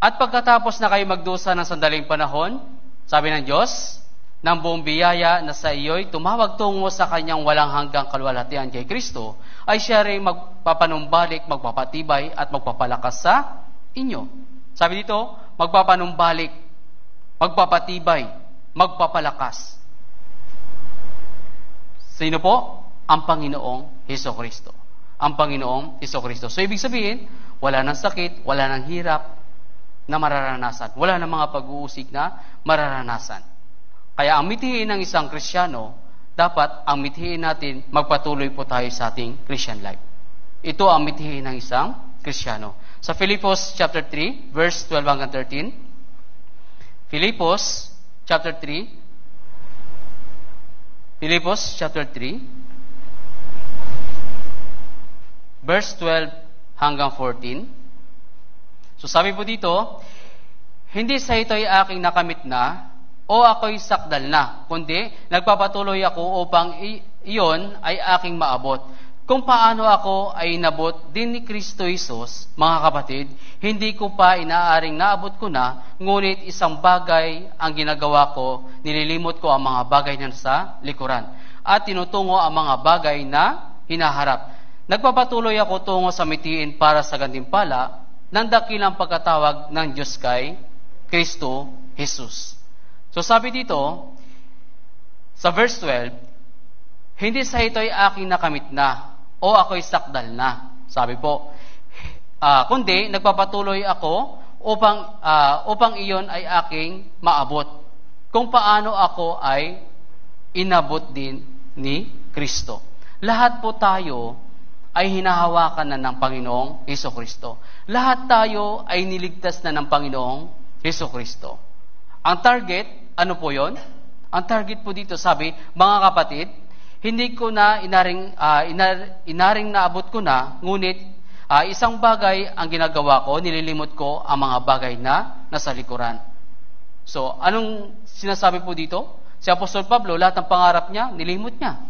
at pagkatapos na kayo magdusa ng sandaling panahon, sabi ng Diyos, ng buong biyaya na sa iyo'y tumawag tungo sa kanyang walang hanggang kalwalhatian kay Kristo, ay siya rin magpapanumbalik, magpapatibay, at magpapalakas sa inyo. Sabi dito, magpapanumbalik, magpapatibay, magpapalakas. Sino po? Ang Panginoong Hesukristo. Ang Panginoong Hesukristo. So, ibig sabihin, wala ng sakit, wala ng hirap na mararanasan. Wala ng mga pag-uusig na mararanasan. Kaya ang mithiin ng isang Kristiyano dapat ang mithiin natin, magpatuloy po tayo sa ating Christian life. Ito ang mithiin ng isang Kristiyano. Sa Filipos chapter 3, verse 12 hanggang 13. Filipos chapter 3. Filipos chapter 3, verse 12 hanggang 14. So sabi po dito, hindi sa ito'y aking nakamit na, o ako'y sakdal na, kundi nagpapatuloy ako upang iyon ay aking maabot. Kung paano ako ay inabot din ni Kristo Jesus, mga kapatid, hindi ko pa inaaring naabot ko na, ngunit isang bagay ang ginagawa ko, nililimot ko ang mga bagay na sa likuran, at tinutungo ang mga bagay na hinaharap. Nagpapatuloy ako tungo sa mithiin para sa gantimpala ng dakilang pagkatawag ng Diyos kay Kristo Jesus. So sabi dito, sa verse 12, hindi sa ito'y aking nakamit na, o ako'y sakdal na. Sabi po, kundi nagpapatuloy ako upang iyon ay aking maabot. Kung paano ako ay inabot din ni Kristo. Lahat po tayo ay hinahawakan na ng Panginoong Hesukristo. Lahat tayo ay niligtas na ng Panginoong Hesukristo. Ang target, ano po yon? Ang target po dito, sabi, mga kapatid, hindi ko na inaring naabot ko na, ngunit isang bagay ang ginagawa ko, nililimot ko ang mga bagay na nasa likuran. So, anong sinasabi po dito? Si Apostol Pablo, lahat ng pangarap niya, nilimot niya.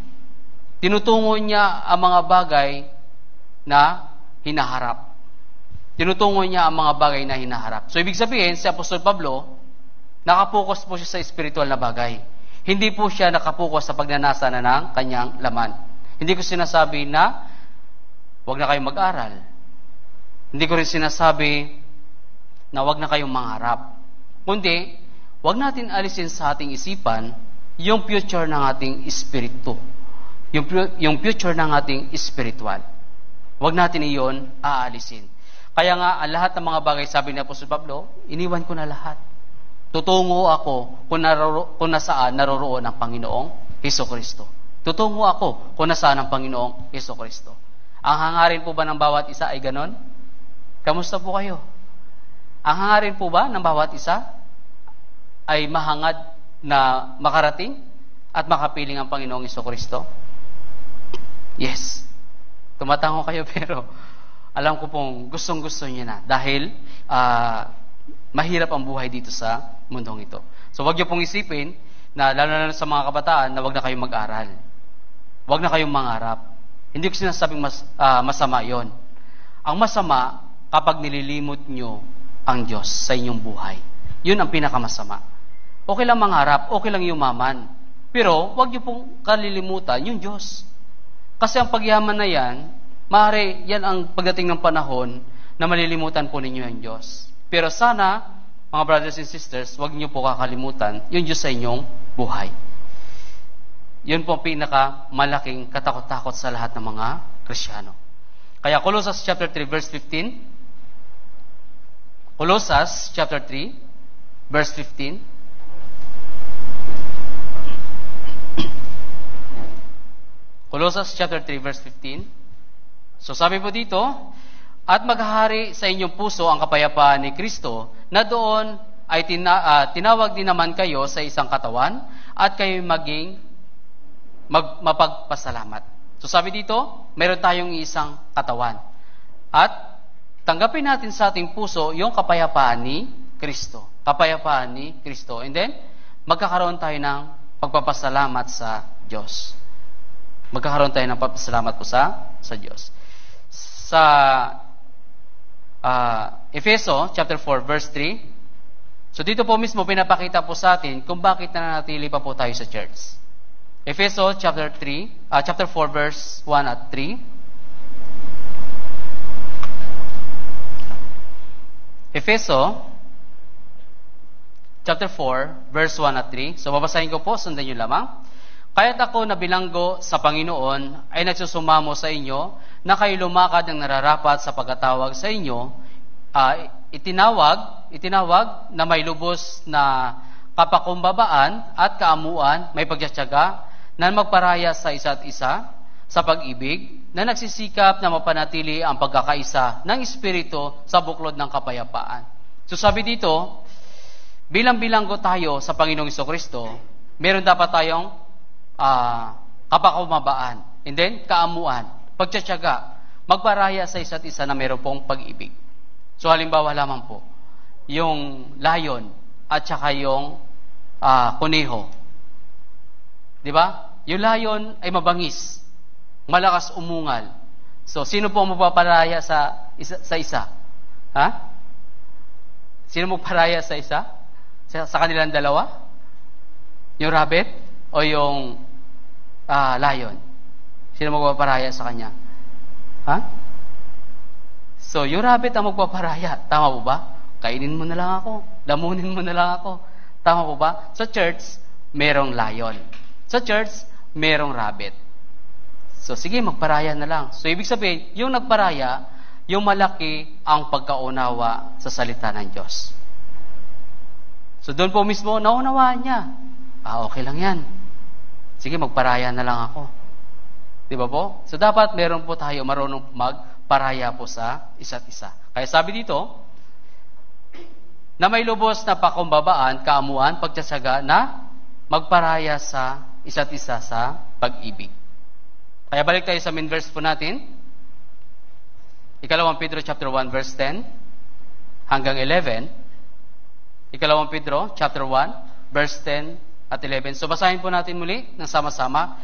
Tinutungo niya ang mga bagay na hinaharap. Tinutungo niya ang mga bagay na hinaharap. So, ibig sabihin, si Apostol Pablo, nakapokus po siya sa spiritual na bagay. Hindi po siya nakapokus sa pagnanasa na ng kanyang laman. Hindi ko sinasabi na huwag na kayong mag-aral. Hindi ko rin sinasabi na huwag na kayong mangarap. Kundi, huwag natin alisin sa ating isipan yung future ng ating espiritu. Yung future ng ating spiritual. Huwag natin iyon aalisin. Kaya nga, ang lahat ng mga bagay, sabi ni Apostol Pablo, iniwan ko na lahat. Tutungo ako kung nasaan naroroon ang Panginoong Hesukristo. Tutungo ako kung nasaan ang Panginoong Hesukristo. Ang hangarin po ba ng bawat isa ay ganon? Kamusta po kayo? Ang hangarin po ba ng bawat isa ay mahangad na makarating at makapiling ang Panginoong Hesukristo? Yes. Tumatango kayo pero alam ko pong gustong-gusto niyo na dahil mahirap ang buhay dito sa mundong ito. So wag niyo pong isipin na lalo na sa mga kabataan na wag na kayong mag-aral. Wag na kayong mangarap. Hindi ko sinasabing masama 'yon. Ang masama kapag nililimot niyo ang Diyos sa inyong buhay. 'Yun ang pinakamasama. Okay lang mangarap, okay lang yumaman. Pero wag niyo pong kalilimutan yung Diyos. Kasi ang pagyaman na yan, maaari yan ang pagdating ng panahon na malilimutan po ninyo ang Diyos. Pero sana, mga brothers and sisters, huwag niyo po kakalimutan yung Diyos sa inyong buhay. Yun po ang pinakamalaking katakot-takot sa lahat ng mga Kristiyano. Kaya Colossus chapter 3 verse 15. Colossus chapter 3 verse 15. Colossus chapter 3 verse 15. So sabi po dito, at maghahari sa inyong puso ang kapayapaan ni Kristo, na doon ay tinawag din naman kayo sa isang katawan, at kayo maging mapagpasalamat. So sabi dito, meron tayong isang katawan. At tanggapin natin sa ating puso yung kapayapaan ni Kristo. Kapayapaan ni Kristo. And then, magkakaroon tayo ng pagpapasalamat sa Diyos. Magkakaroon tayo ng pagpapasalamat po sa Diyos. Sa Efeso chapter 4 verse 3. So dito po mismo pinapakita po sa atin kung bakit nananatili pa po tayo sa church. Efeso chapter 4 verse 1 at 3. Efeso chapter 4 verse 1 at 3. So babasahin ko po, sundan niyo lamang. Kaya't ako na bilanggo sa Panginoon ay nagsusumamo sa inyo na kayo lumakad ng nararapat sa pagkatawag sa inyo, itinawag na may lubos na kapakumbabaan at kaamuan, may pagtsatsaga, na magparaya sa isa't isa sa pag-ibig, na nagsisikap na mapanatili ang pagkakaisa ng Espiritu sa buklod ng kapayapaan. So sabi dito, bilang-bilanggo tayo sa Panginoong Jesucristo, meron dapat tayong kapakumabaan, and then kaamuan, pagtsatsaga, magparaya sa isa't isa na meron pong pag-ibig. So halimbawa lamang po, yung layon at saka yung kuneho. Di ba? Yung layon ay mabangis, malakas umungal. So sino po magpaparaya sa isa? Ha? Sino magparaya sa isa? Sa kanilang dalawa? Yung rabbit o yung lion? Sino magpaparaya sa kanya? Ha? So, yung rabbit ang magpaparaya. Tama po ba? Kainin mo na lang ako. Damunin mo na lang ako. Tama po ba? Sa church, merong lion. Sa church, merong rabbit. So, sige, magparaya na lang. So, ibig sabihin, yung nagparaya, yung malaki ang pagkaunawa sa salita ng Diyos. So, doon po mismo, naunawaan niya. Okay lang yan. Sige, magparaya na lang ako. Di ba po? So, dapat meron po tayo marunong magparaya po sa isa't isa. Kaya sabi dito, na may lubos na pakumbabaan, kaamuan, pagtsatsaga na magparaya sa isa't isa sa pag-ibig. Kaya balik tayo sa main verse po natin. 2 Pedro chapter 1 verse 10 hanggang 11. 2 Pedro chapter 1 verse 10 at 11. So basahin po natin muli ng sama-sama.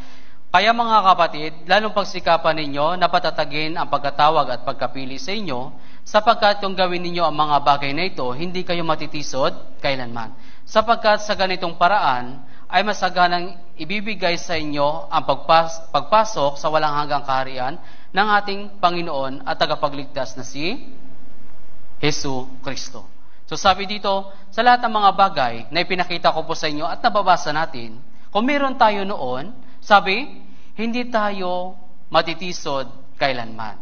Kaya mga kapatid, lalong pagsikapan ninyo na patatagin ang pagkatawag at pagkapili sa inyo, sapagkat kung gawin ninyo ang mga bagay na ito, hindi kayo matitisod kailanman. Sapagkat sa ganitong paraan, ay masaganang ibibigay sa inyo ang pagpasok sa walang hanggang kaharian ng ating Panginoon at tagapagligtas na si Hesu Kristo. So sabi dito, sa lahat ng mga bagay na ipinakita ko po sa inyo at nababasa natin, kung meron tayo noon, sabi, hindi tayo matitisod kailanman.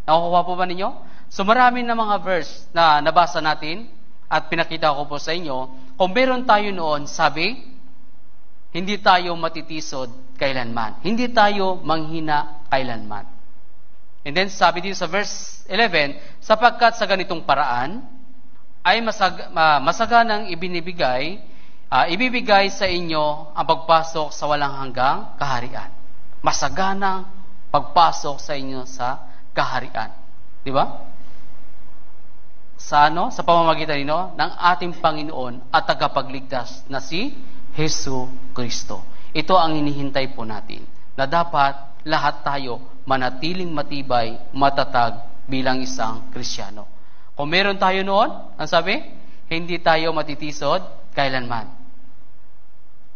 Nakukuha po ba ninyo? So marami na mga verse na nabasa natin at pinakita ko po sa inyo, kung meron tayo noon, sabi, hindi tayo matitisod kailanman. Hindi tayo manghina kailanman. And then sabi dito sa verse 11, sapagkat sa ganitong paraan ay masaganang ibibigay sa inyo ang pagpasok sa walang hanggang kaharian. Masaganang pagpasok sa inyo sa kaharian. Di ba? Sa Sa pamamagitan ng ating Panginoon at tagapagligtas na si Hesu Kristo. Ito ang hinihintay po natin, na dapat lahat tayo manatiling matibay, matatag bilang isang Kristiyano. Kung meron tayo noon, ang sabi, hindi tayo matitisod kailanman.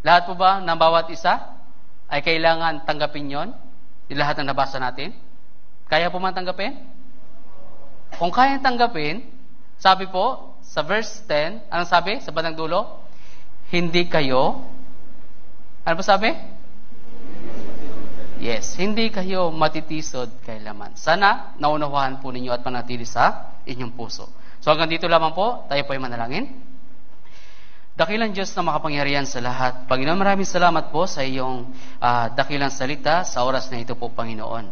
Lahat po ba ng bawat isa ay kailangan tanggapin yon? Lahat ng nabasa natin? Kaya po man tanggapin? Kung kaya tanggapin, sabi po sa verse 10, anong sabi sa bandang dulo? Hindi kayo, ano po sabi? Yes, hindi kayo matitisod kailanman. Sana naunawahan po ninyo at manatili sa inyong puso. So hanggang dito lamang po, tayo po ay manalangin. Dakilang Diyos na makapangyarihan sa lahat. Panginoon, maraming salamat po sa iyong dakilang salita sa oras na ito po, Panginoon.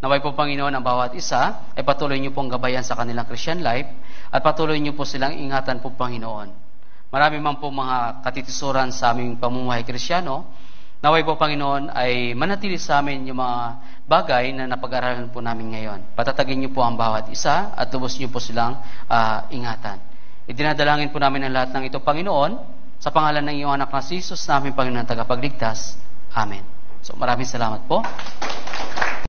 Naway po, Panginoon, ang bawat isa ay patuloy niyo pong gabayan sa kanilang Christian life at patuloy niyo po silang ingatan po, Panginoon. Marami man po mga katitisuran sa aming pamumuhay Kristiyano. Naway po, Panginoon, ay manatili sa amin yung mga bagay na napag-aralan po namin ngayon. Patatagin niyo po ang bawat isa at lubos niyo po silang ingatan. Idinadalangin po namin ang lahat ng ito, Panginoon, sa pangalan ng iyong anak na si Jesus, namin Panginoon tagapagligtas. Amen. So maraming salamat po.